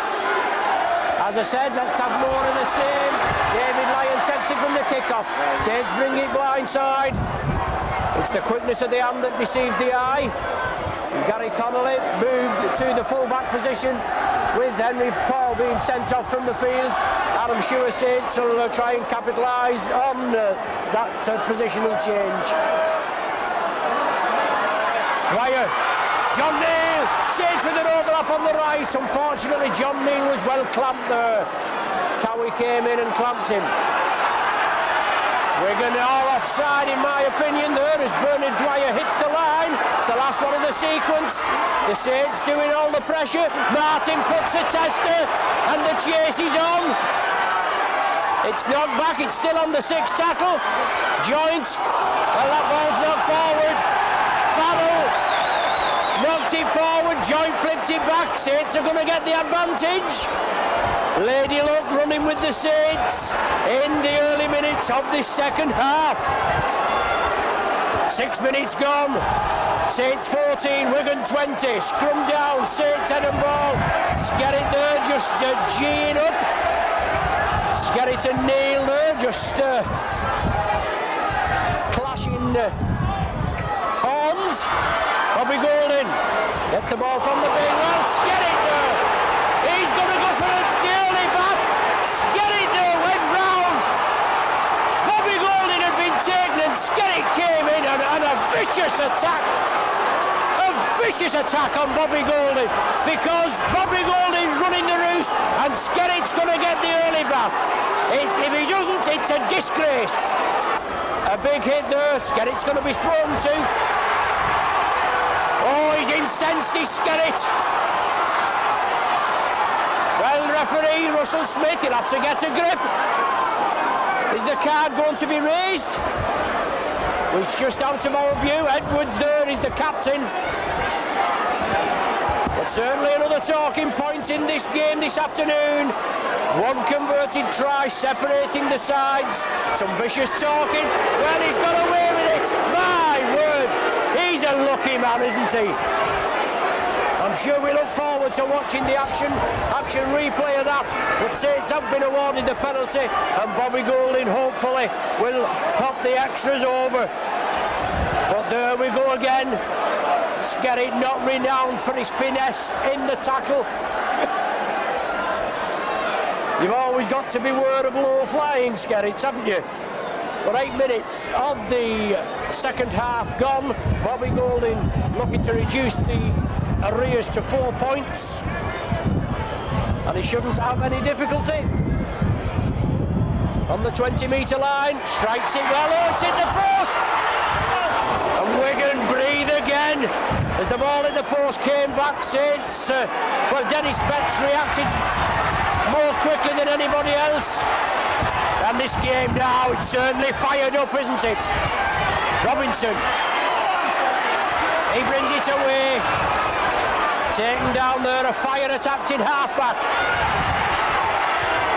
As I said, let's have more of the same. David Lyon takes it from the kickoff. Saints bring it blindside. It's the quickness of the hand that deceives the eye. Gary Connolly moved to the full-back position with Henry Paul being sent off from the field. And I'm sure Saints will try and capitalise on that positional change. Dwyer, John Neal, Saints with an overlap on the right. Unfortunately, John Neal was well clamped there. Cowie came in and clamped him. Wigan all offside, in my opinion, there as Bernard Dwyer hits the line. It's the last one of the sequence. The Saints doing all the pressure. Martin puts a tester, and the chase is on. It's knocked back, it's still on the 6th tackle. Joint, well, that ball's knocked forward. Farrell knocked it forward, Joint flipped it back. Saints are going to get the advantage. Lady Luck running with the Saints in the early minutes of this second half. 6 minutes gone. Saints 14, Wigan 20. Scrum down, Saints head and ball. Skerritt there just G'ing up. Skerritt and Neil there just clashing horns. Bobby Golding gets the ball from the big well. Skerritt there. He's going to go for the early back. Skerritt there went round. Bobby Golding had been taken and Skerritt came in and a vicious attack. A vicious attack on Bobby Golding because Bobby Golding's running the roost and Skerritt's going to get the early back. If he doesn't, it's a disgrace. A big hit there. Skerritt's going to be spoken to. Oh, he's incensed, he's Skerritt. Well, referee Russell Smith, he'll have to get a grip. Is the card going to be raised? It's just out of our view. Edwards there is the captain. But certainly another talking point in this game this afternoon. One converted try separating the sides. Some vicious talking. Well, he's got away with it. My word. He's a lucky man, isn't he? I'm I'm sure we look forward to watching the action replay of that. But Saints have been awarded the penalty, and Bobby Goulding hopefully will pop the extras over. But there we go again. Skerritt not renowned for his finesse in the tackle. You've always got to beware of low-flying Skerritts, haven't you? But 8 minutes of the second half gone. Bobby Goulding looking to reduce the arrears to 4 points. And he shouldn't have any difficulty. On the 20-metre line, strikes it well, oh, it's in the post! And Wigan breathe again as the ball in the post came back. Saints, well, Dennis Betts reacted more quickly than anybody else. And this game now, it's certainly fired up, isn't it? Robinson. He brings it away. Taken down there, a fire-attacked-in half-back.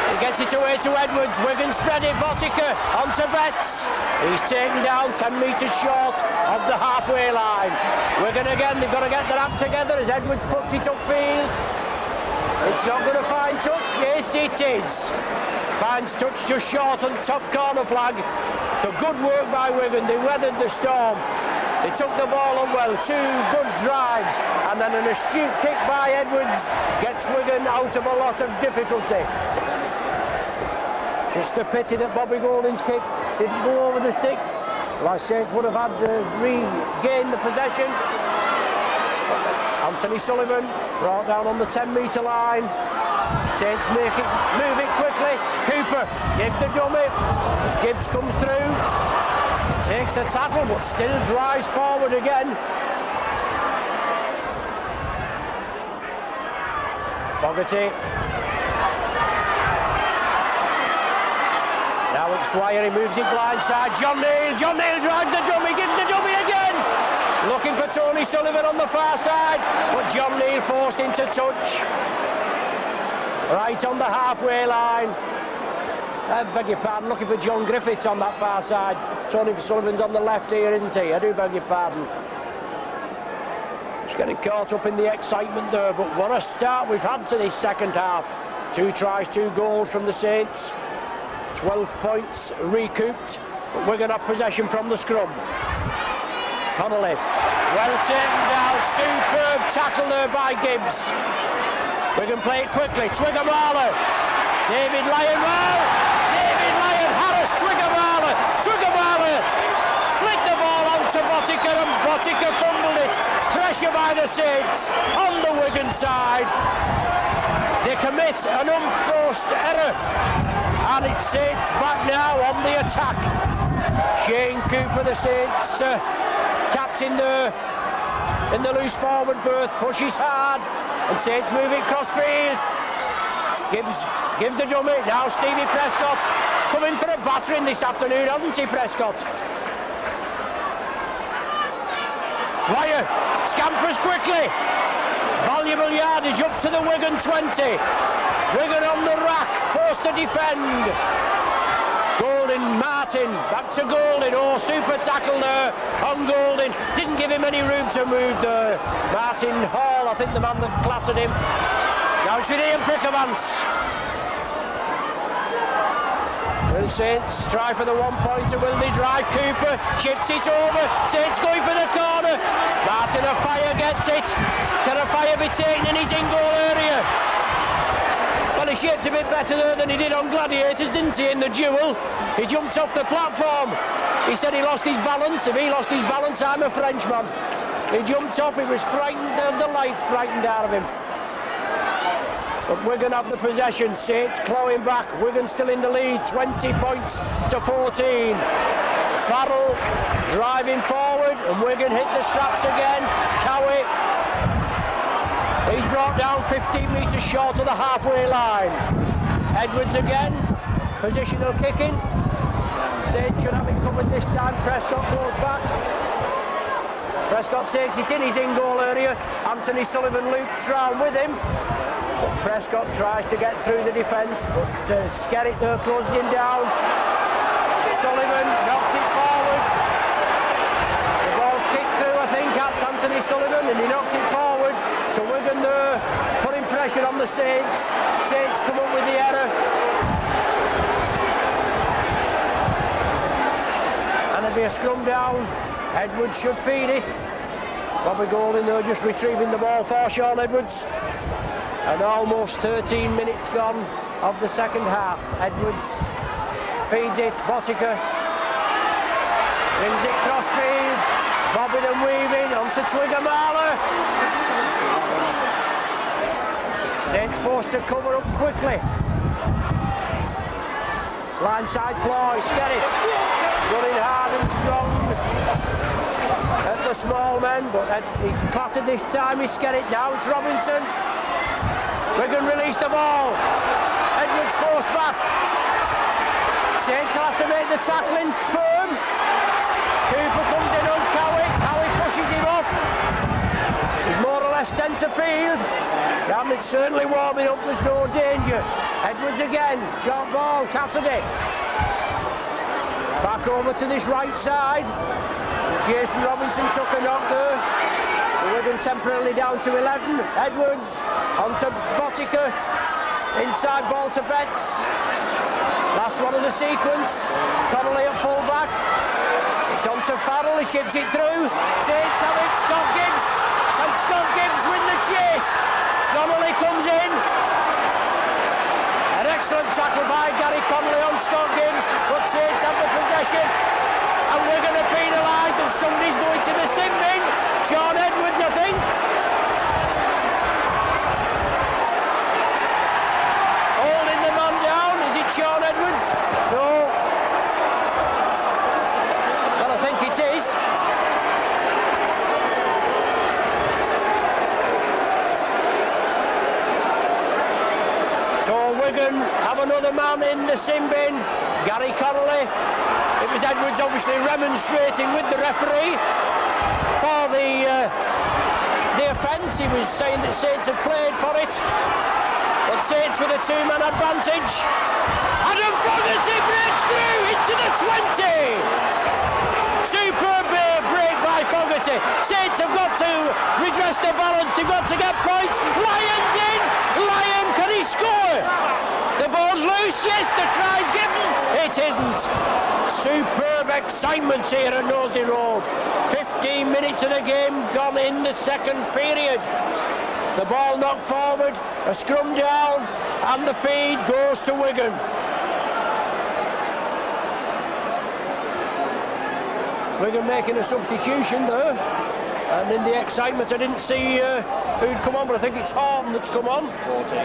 He gets it away to Edwards. Wigan spread it, Botica onto Betts. He's taken down 10 metres short of the halfway line. Wigan again, they've got to get their act together as Edwards puts it upfield. It's not going to find touch. Yes, it is. Finds touch just short on the top corner flag. So good work by Wigan. They weathered the storm. They took the ball on well. 2 good drives. And then an astute kick by Edwards gets Wigan out of a lot of difficulty. Just a pity that Bobby Goulding's kick didn't go over the sticks. Well, Saints would have had to regain the possession. Anthony Sullivan brought down on the 10-metre line. Saints move it quickly. Cooper gives the dummy as Gibbs comes through. Takes the tackle but still drives forward again. Fogarty. Now it's Dwyer, he moves it blindside. John Neal drives the dummy, gives the dummy again. Looking for Tony Sullivan on the far side, but John Neal forced into touch. Right on the halfway line. I beg your pardon, looking for John Griffiths on that far side. Tony Sullivan's on the left here, isn't he? I do beg your pardon. Just getting caught up in the excitement there, but what a start we've had to this second half. 2 tries, 2 goals from the Saints. 12 points recouped, but we're going to have possession from the scrum. Connolly, well taken down, superb tackle there by Gibbs. We can play it quickly, Twigger-Marler, David Lyon, well, David Lyon, Harris, Twigger-Marler, flicked the ball out to Botica and Botica fumbled it. Pressure by the Saints on the Wigan side. They commit an unforced error. And it's Saints back now on the attack. Shane Cooper, the Saints captain there in the loose forward berth, pushes hard, and Saints move it crossfield. Gives the dummy. Now Stevie Prescott coming for a battering this afternoon, hasn't he, Prescott? Dwyer scampers quickly. Valuable yardage up to the Wigan 20. Wigan on the rack, forced to defend. Goulding, Martin, back to Goulding. Oh, super tackle there on Goulding. Didn't give him any room to move there. Martin Hall, I think the man that clattered him. Now it's with Ian Pickermans. Will Saints try for the 1-pointer? Will they drive? Cooper chips it over. Saints going for the corner. Martin Afire gets it. Can Afire be taken in his in-goal area? Well, he shaped a bit better there than he did on Gladiators, didn't he, in the duel? He jumped off the platform. He said he lost his balance. If he lost his balance, I'm a Frenchman. He jumped off. He was frightened, the life frightened out of him. But Wigan have the possession. Saints clawing back. Wigan still in the lead. 20 points to 14. Farrell driving forward, and Wigan hit the straps again. Cowie. He's brought down 15 metres short of the halfway line. Edwards again. Positional kicking. Saints should have it covered this time. Prescott goes back. Prescott takes it in his in-goal area. Anthony Sullivan loops round with him. But Prescott tries to get through the defence, but Skerritt there closes him down. Sullivan knocked it forward. The ball kicked through, I think, at Anthony Sullivan, and he knocked it forward. So Wigan there, putting pressure on the Saints. Saints come up with the error. And it'll be a scrum down. Edwards should feed it. Bobby Golding there just retrieving the ball for Sean Edwards. And almost 13 minutes gone of the second half. Edwards feeds it, Botica brings it crossfield, bobbing and weaving onto Twigger-Marler. Saints forced to cover up quickly. Blindside ploy, Skerritt running hard and strong at the small men, but he's clattered this time, he's Skerritt. Now it's Robinson. Wigan release the ball. Edwards forced back. Saints will have to make the tackling firm. Cooper comes in on Cowie. Cowie pushes him off. He's more or less centre field. And it's certainly warming up, there's no danger. Edwards again, short ball, Cassidy. Back over to this right side. Jason Robinson took a knock there. Wigan temporarily down to 11. Edwards onto Botica. Inside ball to Betts. Last one of the sequence. Connolly at full back. It's onto Farrell, he chips it through. Saints have it, Scott Gibbs. And Scott Gibbs win the chase. Connolly comes in. An excellent tackle by Gary Connolly on Scott Gibbs. But Saints have the possession. And we're going to penalised, and somebody's going to the sin bin. Sean Edwards, I think. Holding the man down. Is it Sean Edwards? No. Well, I think it is. So Wigan have another man in the sin bin. Gary Connolly. It was Edwards obviously remonstrating with the referee for the offence. He was saying that Saints had played for it. But Saints with a two-man advantage. Adam Fogarty breaks through into the 20. Superb break by Fogarty. Saints have got to redress the balance. They've got to get points. Lyon's in. Lyon, can he score? The ball's loose. Yes, the try's given. It isn't. Superb excitement here at Nosey Road. 15 minutes of the game gone in the second period. The ball knocked forward, a scrum down, and the feed goes to Wigan. Wigan making a substitution there. And in the excitement, I didn't see who'd come on, but I think it's Horton that's come on. 14.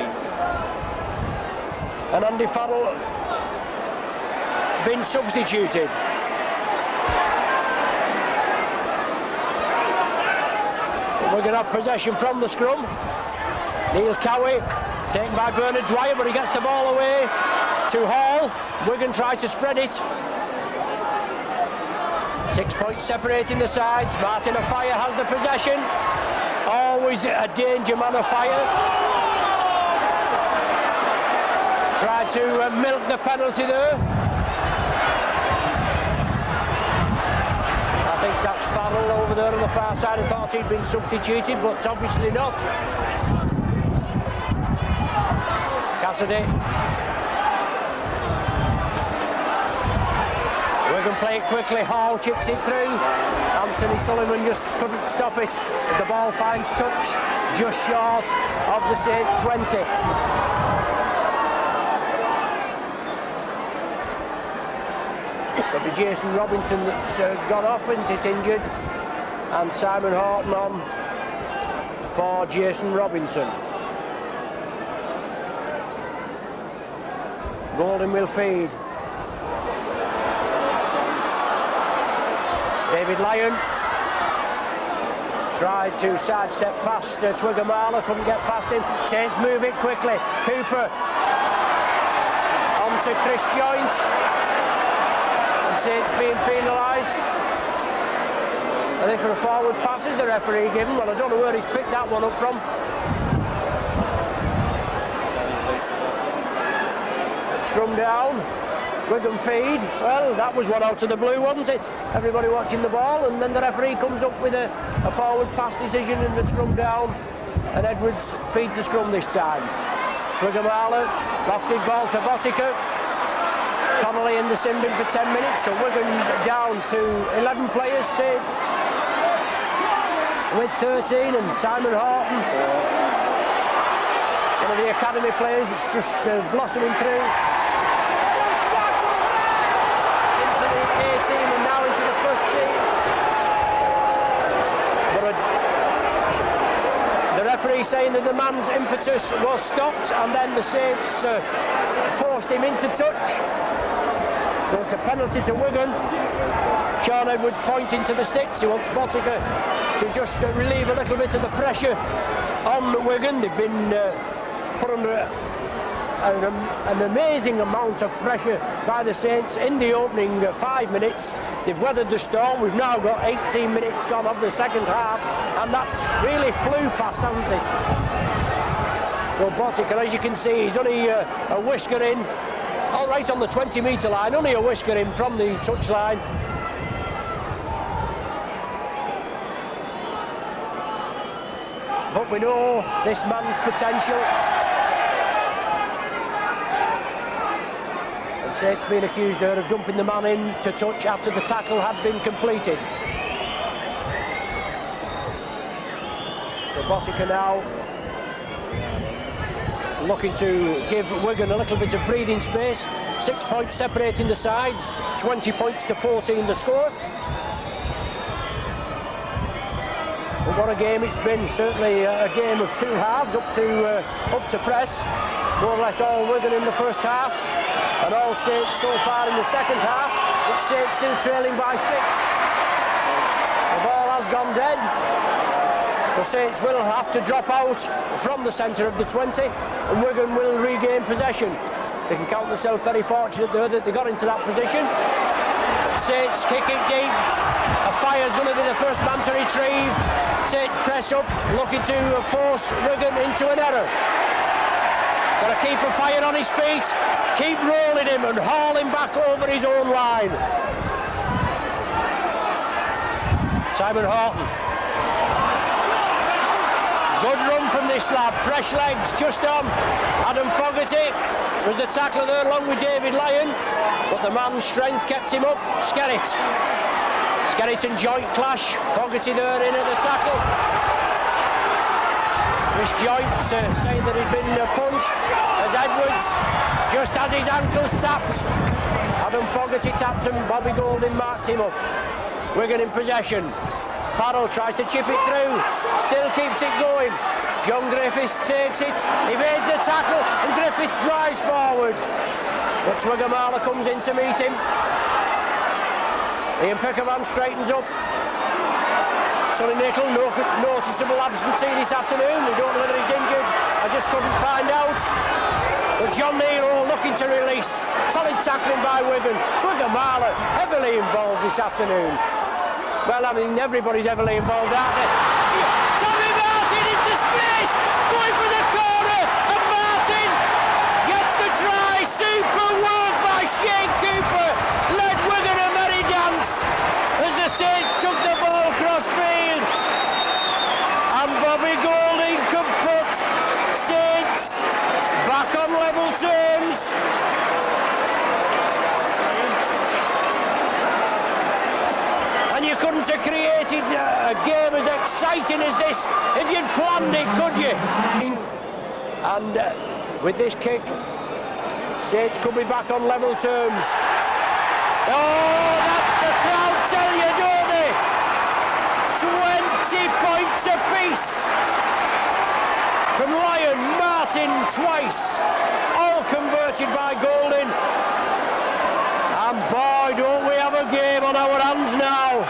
And Andy Farrell been substituted. We're going to have possession from the scrum. Neil Cowie taken by Bernard Dwyer, but he gets the ball away to Hall. Wigan try to spread it. 6 points separating the sides. Martin Ofire has the possession. Always a danger man, Ofire. Tried to milk the penalty there. I think that's Farrell over there on the far side. I thought he'd been substituted, but obviously not. Cassidy. Wigan play it quickly. Hall chips it through. Anthony Sullivan just couldn't stop it. The ball finds touch just short of the Saints 20. It'll be Jason Robinson that's gone off, isn't it, injured? And Simon Horton on for Jason Robinson. Golding will feed. David Lyon tried to sidestep past Twigger-Marler, couldn't get past him. Saints move it quickly. Cooper on to Chris Joint. And Saints being penalised. I think for a forward pass is the referee given. Well, I don't know where he's picked that one up from. Scrum down. Wigan feed. Well, that was one out of the blue, wasn't it? Everybody watching the ball, and then the referee comes up with a forward pass decision in the scrum down. and Edwards feed the scrum this time. Twigamala, lofted ball to Botica. Connolly in the sin bin for 10 minutes, so Wigan down to 11 players. Saints with 13, and Simon Horton, one of the academy players that's just blossoming through into the 18 and now into the first team. But the referee saying that the man's impetus was stopped, and then the Saints forced him into touch. So it's a penalty to Wigan. Sean Edwards pointing to the sticks. He wants Botica to just relieve a little bit of the pressure on Wigan. They've been put under an amazing amount of pressure by the Saints in the opening 5 minutes. They've weathered the storm. We've now got 18 minutes gone of the second half, and that's really flew past, hasn't it? So Botica, as you can see, he's only a whisker in. All right on the 20-metre line, only a whisker in from the touchline. But we know this man's potential. And Saints being accused there of dumping the man in to touch after the tackle had been completed. So Botica now looking to give Wigan a little bit of breathing space. 6 points separating the sides, 20 points to 14 the score. But what a game it's been. Certainly a game of two halves, up to press. More or less all Wigan in the first half, and all Saints so far in the second half. But Saints still trailing by 6. The ball has gone dead. So Saints will have to drop out from the centre of the 20, and Wigan will regain possession. They can count themselves very fortunate there that they got into that position. Saints kick it deep. A fire's going to be the first man to retrieve. Saints press up, looking to force Wigan into an error. Got to keep a fire on his feet, keep rolling him and haul him back over his own line. Simon Horton. Good run from this lad, fresh legs, just on. Adam Fogarty was the tackler there along with David Lyon, but the man's strength kept him up. Skerritt and Joint clash, Fogarty there in at the tackle. Chris Joint saying that he'd been punched as Edwards just has his ankles tapped. Adam Fogarty tapped him, Bobby Golding marked him up. Wigan in possession. Farrell tries to chip it through, still keeps it going. John Griffiths takes it, evades the tackle, and Griffiths drives forward. But Twigamala comes in to meet him. Ian Pickerman straightens up. Sonny Nicol, no noticeable absentee this afternoon. We don't know whether he's injured. I just couldn't find out. But John Nero looking to release. Solid tackling by Wigan. Twigamala heavily involved this afternoon. Well, I mean, everybody's heavily involved, aren't they? Tommy Martin into space, going for the corner, and Martin gets the try. Super work by Shane Cooper, led Wigan a merry dance as the Saints took the ball cross field, and Bobby Golding could put Saints back on level terms. You couldn't have created a game as exciting as this if you'd planned it, could you? And with this kick, Saints could be back on level terms. Oh, that's the crowd tell you, don't they? 20 points apiece from Lyon, Martin twice, all converted by Golding. And boy, don't we have a game on our hands now.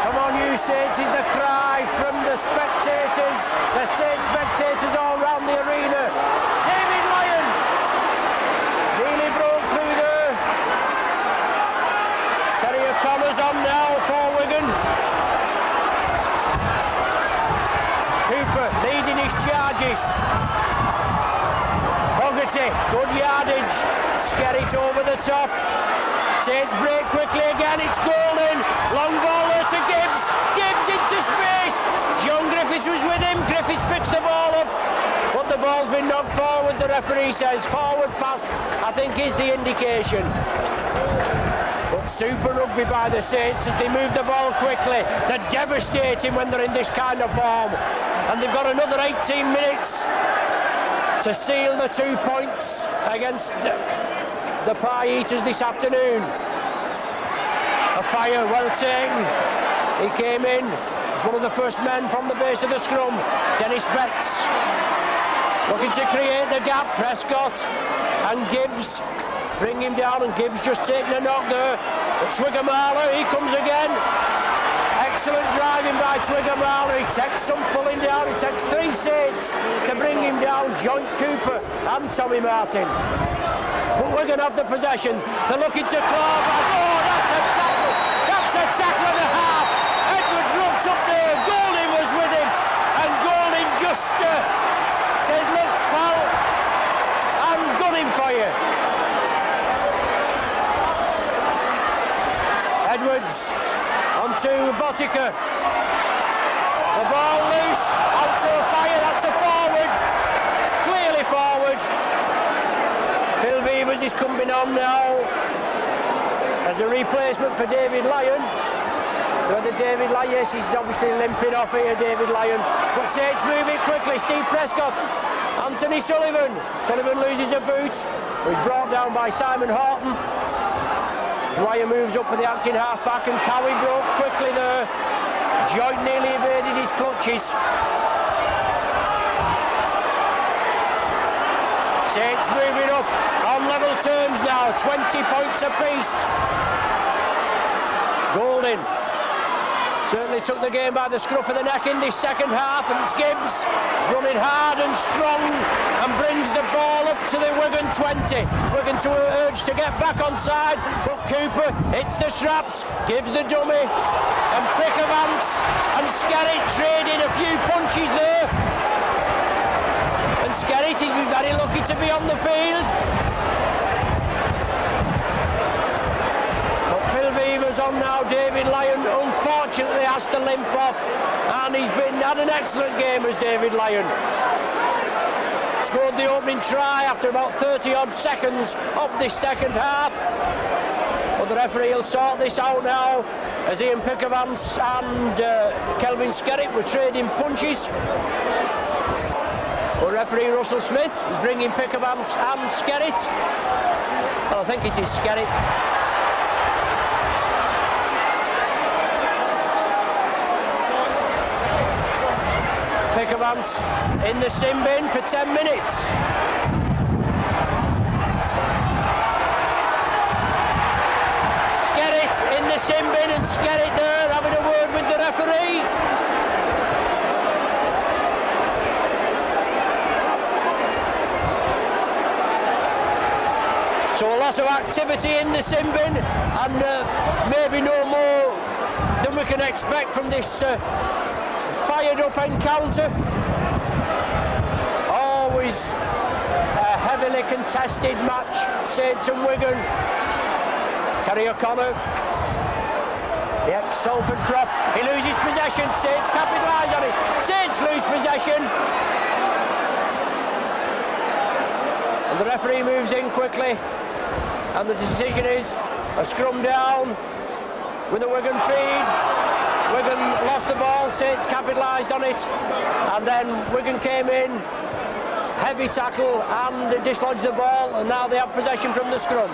Come on, you Saints, is the cry from the spectators. The Saints spectators all round the arena. David Lyon nearly broke through there. Terry O'Connor's on now for Wigan. Cooper leading his charges. Fogarty, good yardage. Skerritt over the top. Saints break quickly again, it's Golden. Long ball there to Gibbs. Gibbs into space. John Griffiths was with him. Griffiths picks the ball up. But the ball's been knocked forward, the referee says. Forward pass, I think, is the indication. But super rugby by the Saints as they move the ball quickly. They're devastating when they're in this kind of form. And they've got another 18 minutes to seal the 2 points against the Pie Eaters this afternoon. A fire, well taken. He came in as one of the first men from the base of the scrum. Dennis Betts looking to create the gap. Prescott and Gibbs bring him down, and Gibbs just taking a knock there. But Twigger-Marler, he comes again. Excellent driving by Twigger-Marler. He takes some pulling down. He takes 3 Saints to bring him down. Joint Cooper and Tommy Martin. But we're going to have the possession. They're looking to claw back. Oh, that's a tackle. That's a tackle and a half. Edwards looked up there. Golding was with him. And Golding just says, look, pal, I'm gunning for you. Edwards onto Botica. The ball loose. Onto a fire. That's a forward. Clearly forward. Phil Vevers is coming on now as a replacement for David Lyon. Whether David Lyon, yes, he's obviously limping off here, David Lyon. But Saints moving quickly. Steve Prescott, Anthony Sullivan. Sullivan loses a boot. He's brought down by Simon Horton. Dwyer moves up with the acting half-back, and Cowie broke quickly there. Joint nearly evaded his clutches. Saints moving up on level terms now, 20 points apiece. Golding certainly took the game by the scruff of the neck in this second half, and it's Gibbs running hard and strong and brings the ball up to the Wigan 20. Wigan to urge to get back on side, but Cooper hits the straps, gives the dummy, and Pickavance and Skerritt trading a few punches there. And Skerritt has been very lucky to be on the field. But Phil Vevers on now. David Lyon unfortunately has to limp off, and he's had an excellent game as David Lyon. Scored the opening try after about 30-odd seconds of this second half. But the referee will sort this out now as Ian Pickavance and Kelvin Skerritt were trading punches. But referee Russell Smith is bringing Pickavance and Skerritt. Well, I think it is Skerritt. Pickavance in the sin bin for 10 minutes. Skerritt in the sin bin, and Skerritt there having a word with the referee. So a lot of activity in the sin bin, and maybe no more than we can expect from this fired up encounter. Always a heavily contested match, Saints and Wigan. Terry O'Connor, the ex-Salford prop, he loses possession. Saints capitalise on it. Saints lose possession. And the referee moves in quickly, and the decision is a scrum down with a Wigan feed. Wigan lost the ball, Saints capitalised on it, and then Wigan came in, heavy tackle, and dislodged the ball, and now they have possession from the scrum.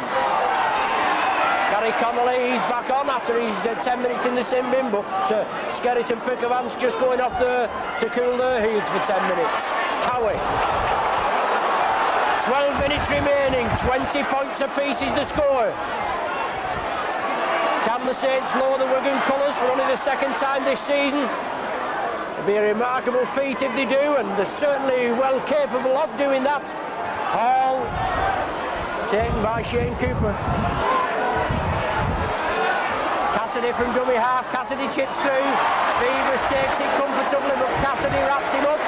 Gary Connolly, he's back on after his 10 minutes in the sin bin, but Skerritt and Pickavance just going off there to cool their heels for 10 minutes. Cowie. 12 minutes remaining, 20 points apiece is the score. Can the Saints lower the Wigan colours for only the second time this season? It'd be a remarkable feat if they do, and they're certainly well capable of doing that. Hall taken by Shane Cooper. Cassidy from dummy half. Cassidy chips through. Beavers takes it comfortably, but Cassidy wraps him up.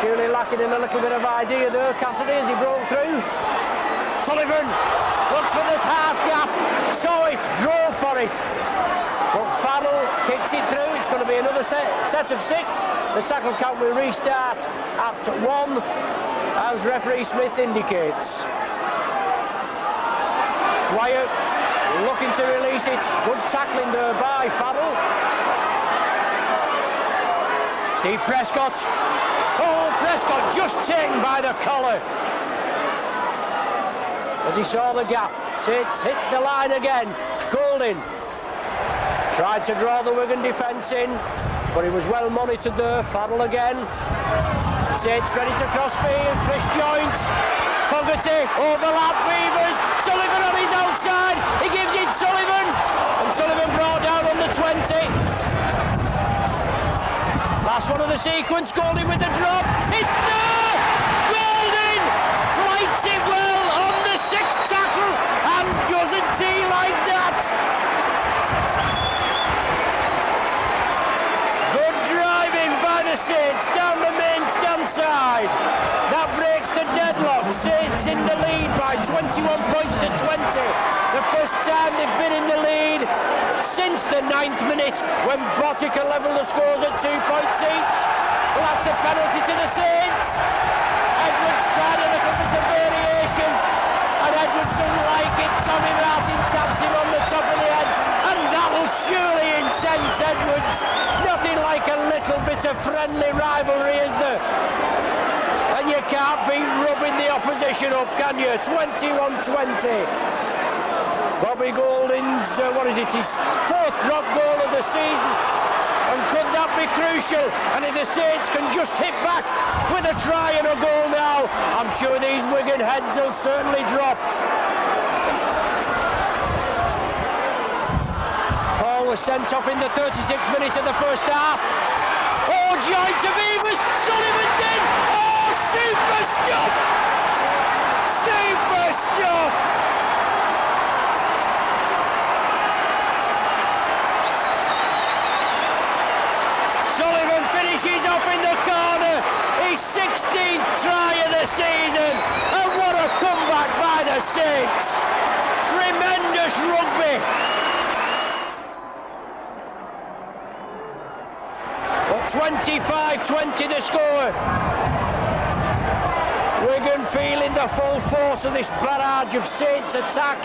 Surely lacking in a little bit of idea there, Cassidy, as he broke through. Sullivan looks for this half gap, saw it, drove for it. But Farrell kicks it through. It's going to be another set of 6. The tackle count will restart at 1, as referee Smith indicates. Dwyer looking to release it. Good tackling there by Farrell. Steve Prescott. Oh, Prescott just taken by the collar as he saw the gap. It's hit the line again. Golding tried to draw the Wigan defence in, but he was well monitored there. Farrell again. Saints ready to cross field. Chris Joint. Fogarty, overlap, Weavers. Sullivan on his outside. He gives it Sullivan. And Sullivan brought down on the 20. Last one of the sequence. Golding with the drop. It's there! Golding flights it well on the 6th tackle. And doesn't he like that? Good driving by the Saints down the main stand side. That breaks the deadlock. Saints in the lead by 21 points to 20. The first time they've been in the lead since the 9th minute, when Botica levelled the scores at 2 points each. Well, that's a penalty to the Saints. Edwards tried a little bit of variation, and Edwards doesn't like it. Tommy Martin taps him on the top of the head, and that will surely incense Edwards. Nothing like a little bit of friendly rivalry, is there? And you can't be rubbing the opposition up, can you? 21-20. Bobby Golding's, his 4th drop goal of the season. And could that be crucial? And if the Saints can just hit back with a try and a goal now, I'm sure these Wigan heads will certainly drop. Paul was sent off in the 36th minute of the first half. Oh, Joint to Beavers, Sullivan's in! Oh, super stuff! Super stuff! Sullivan finishes off in the corner, his 16th try of the season, and what a comeback by the Saints! Tremendous rugby! But 25-20 the score. Wigan feeling the full force of this barrage of Saints attack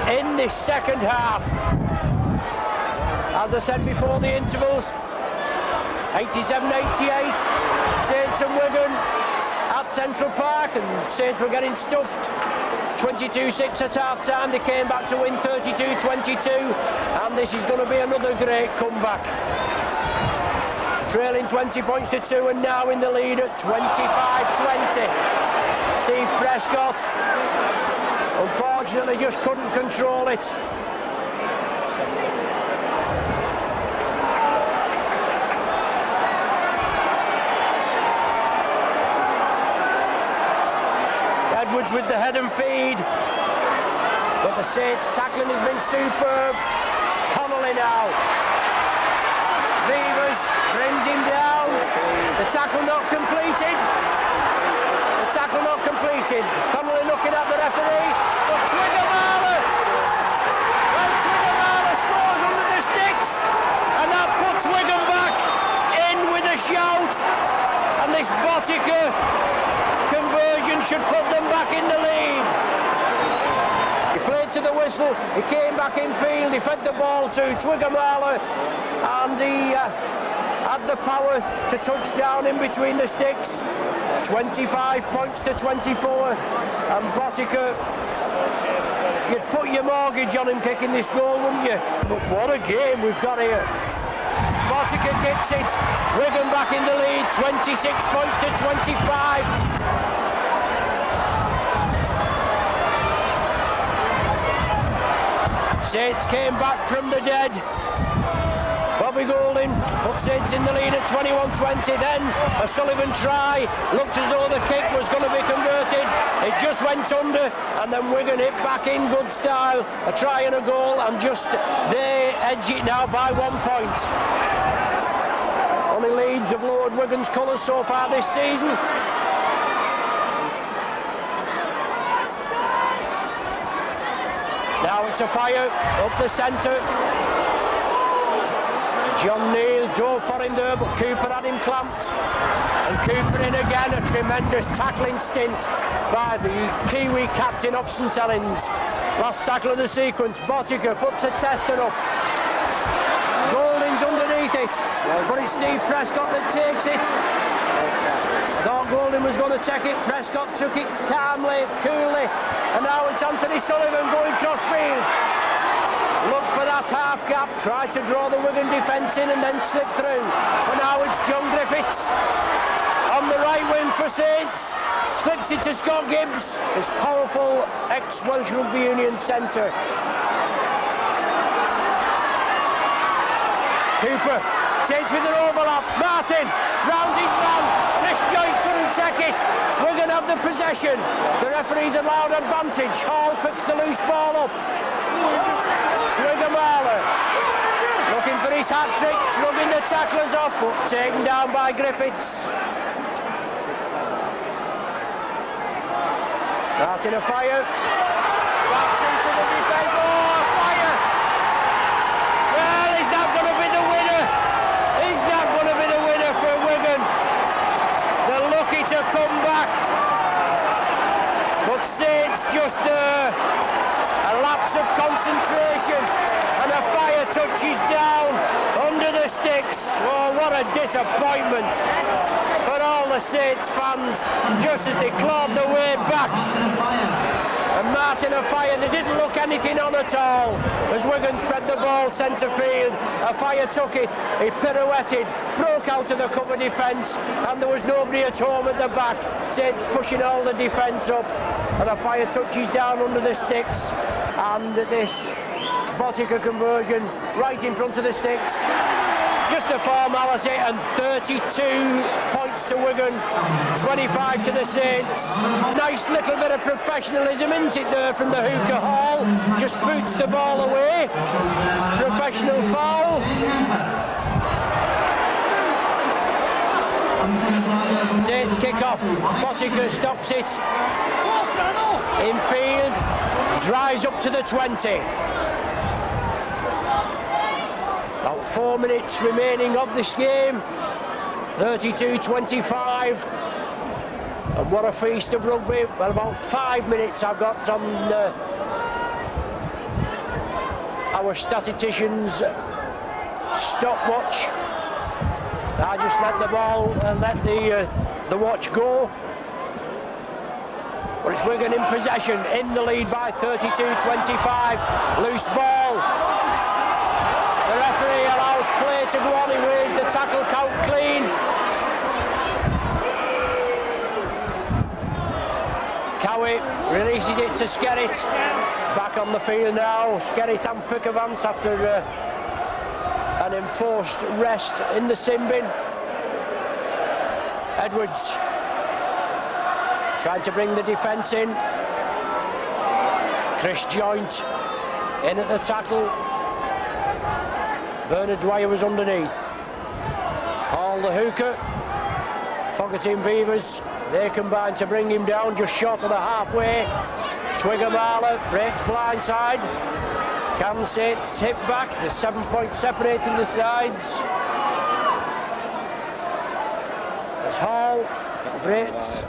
in this second half. As I said before the intervals, 87-88, Saints and Wigan at Central Park, and Saints were getting stuffed. 22-6 at half-time, they came back to win 32-22, and this is going to be another great comeback. Trailing 20 points to 2, and now in the lead at 25-20. Steve Prescott, unfortunately, just couldn't control it. Edwards with the head and feed, but the Saints tackling has been superb. Connolly now. Beavers brings him down. The tackle not completed. The tackle not completed. Connolly looking at the referee, but Twigamala. Well, Twigamala scores under the sticks, and that puts Wigan back in with a shout. And this Botica conversion should put them back in the lead. He played to the whistle, he came back in field, he fed the ball to Twigamala, and he had the power to touch down in between the sticks. 25 points to 24, and Botica, you'd put your mortgage on him kicking this goal, wouldn't you? But what a game we've got here. Botica kicks it, Wigan back in the lead, 26 points to 25. Saints came back from the dead. Bobby Golding put Saints in the lead at 21-20. Then a Sullivan try. Looked as though the kick was going to be converted. It just went under, and then Wigan hit back in good style. A try and a goal, and just they edge it now by 1 point. Only Leeds have lowered Wigan's colours so far this season. Now it's a fire up the centre. John Neal dove for him there, but Cooper had him clamped. And Cooper in again, a tremendous tackling stint by the Kiwi captain of St Helens. Last tackle of the sequence, Botica puts a tester up. Golding's underneath it, but it's Steve Prescott that takes it. Thought Golding was going to take it, Prescott took it calmly, coolly, and now it's Anthony Sullivan going crossfield. Look for that half gap, tried to draw the Wigan defence in and then slip through. And now it's John Griffiths on the right wing for Saints. Slips it to Scott Gibbs, his powerful ex-Welsh Rugby Union centre. Cooper, Saints with an overlap. Martin rounds his man. Chris Joint couldn't take it. Wigan have the possession. The referee's allowed advantage. Hall picks the loose ball up. Twigamala looking for his hat-trick, shrugging the tacklers off, but taken down by Griffiths. Martin a fire, backs into the defence, oh, fire! Well, is that going to be the winner? Is that going to be the winner for Wigan? They're lucky to come back, but Saints just there. A lapse of concentration and a fire touches down under the sticks. Oh, what a disappointment for all the Saints fans just as they clawed their way back. And Martin a fire, they didn't look anything on at all as Wigan spread the ball centre field. A fire took it, he pirouetted, broke out of the cover defence, and there was nobody at home at the back. Saints pushing all the defence up, and a fire touches down under the sticks, and this Botica conversion right in front of the sticks. Just a formality, and 32 points to Wigan, 25 to the Saints. Nice little bit of professionalism, isn't it, there from the hooker Hall? Just boots the ball away. Professional foul. Saints kick off. Botica stops it. Infield, drives up to the 20. About 4 minutes remaining of this game. 32-25. And what a feast of rugby. Well, about 5 minutes I've got on our statisticians' stopwatch. I just let the ball and let the watch go. But it's Wigan in possession, in the lead by 32-25. Loose ball. The referee allows play to go on. He waves the tackle count clean. Cowie releases it to Skerritt. Back on the field now. Skerritt and Pickavance after an enforced rest in the sin bin. Edwards trying to bring the defence in. Chris Joint in at the tackle. Bernard Dwyer was underneath. Hall the hooker. Fogarty and Beavers, they combine to bring him down just short of the halfway. Twigamala breaks blindside. Cam sits hip back. There's 7 points separating the sides. As Hall breaks,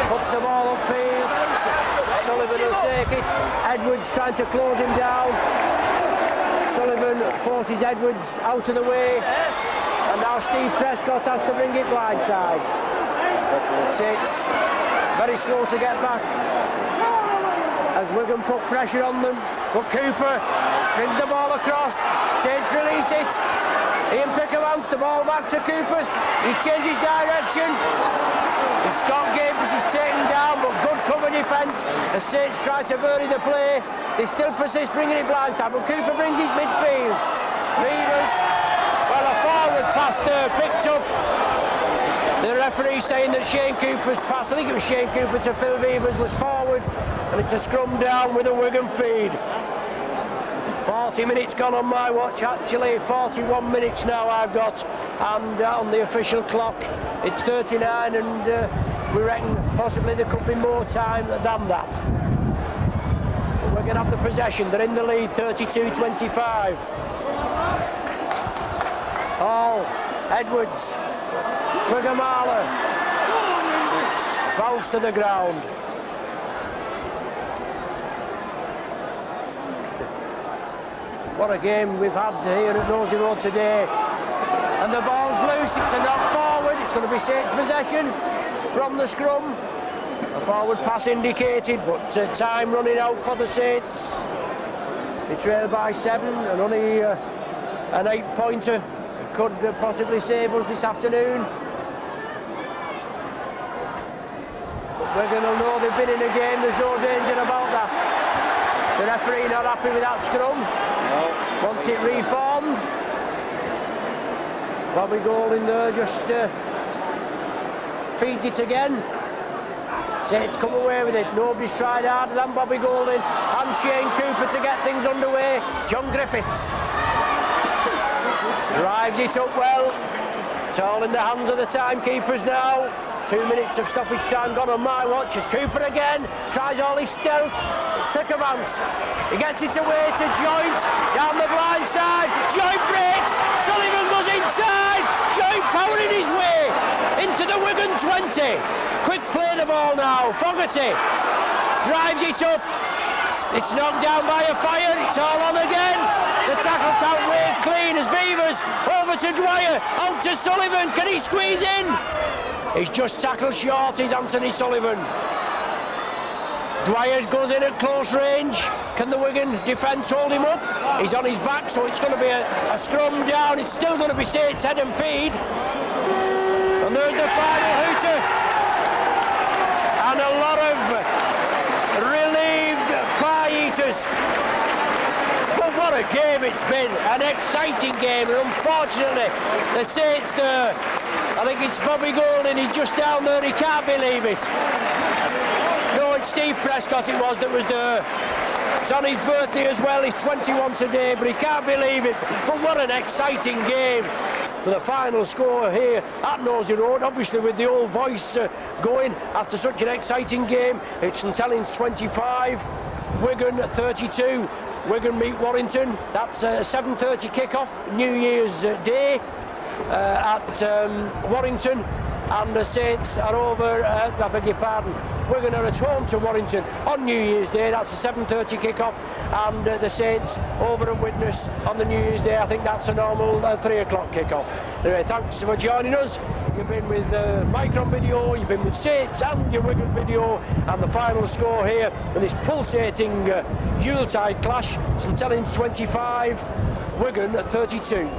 puts the ball upfield. Sullivan will take it. Edwards trying to close him down. Sullivan forces Edwards out of the way. And now Steve Prescott has to bring it blindside. It's very slow to get back as Wigan put pressure on them. But Cooper brings the ball across. Saints release it. Ian Picker wants the ball back to Cooper. He changes direction. And Scott Gibbs is taken down, but good cover defence. The Saints try to vary the play. They still persist bringing it blindside, but Cooper brings his midfield. Beavers, well, a forward pass there picked up. The referee saying that Shane Cooper's pass, I think it was Shane Cooper to Phil Beavers, was forward, and it's a scrum down with a Wigan feed. 40 minutes gone on my watch, actually 41 minutes now I've got, and on the official clock it's 39, and we reckon possibly there could be more time than that. Wigan have the possession. They're in the lead, 32-25. Hall, Edwards, Twigamala. Bounce to the ground. What a game we've had here at Nosey Road today. And the ball's loose, it's a knock forward. It's going to be Saints possession from the scrum. A forward pass indicated, but time running out for the Saints. They trail by 7 and only an 8-pointer could possibly save us this afternoon. But Wigan will know they've been in a game, there's no danger about that. The referee not happy with that scrum. No. Wants it reformed. Bobby Golding there just feeds it again. Saints come away with it. Nobody's tried harder than Bobby Golding and Shane Cooper to get things underway. John Griffiths drives it up well. It's all in the hands of the timekeepers now. 2 minutes of stoppage time gone on my watch as Cooper again tries all his stealth. Pickavance. He gets it away to Joint down the blind side. Joint breaks. Sullivan goes inside. Joint powering his way into the Wigan 20. Quick play the ball now. Fogarty drives it up. It's knocked down by a fire. It's all on again. The tackle count way clean as Vivas over to Dwyer. Out to Sullivan. Can he squeeze in? He's just tackled short, is Anthony Sullivan. Dwyer goes in at close range. Can the Wigan defence hold him up? He's on his back, so it's going to be a scrum down. It's still going to be Saints head and feed. And there's the final hooter. And a lot of relieved pie eaters. But what a game it's been. An exciting game. And unfortunately, the Saints there, I think it's Bobby Golding, he's just down there, he can't believe it. No, it's Steve Prescott it was that was there. It's on his birthday as well, he's 21 today, but he can't believe it. But what an exciting game. For the final score here at Nosey Road, obviously with the old voice going after such an exciting game. It's St Helens 25, Wigan 32. Wigan meet Warrington. That's a 7:30 kick-off, New Year's Day. At Warrington, and the Saints are over, I beg your pardon, Wigan are at home to Warrington on New Year's Day. That's a 7:30 kick-off, and the Saints over at Widnes on the New Year's Day. I think that's a normal 3 o'clock kick-off. Anyway, thanks for joining us. You've been with Micron Video, you've been with Saints and your Wigan Video, and the final score here in this pulsating Yuletide clash, St Helens 25, Wigan 32.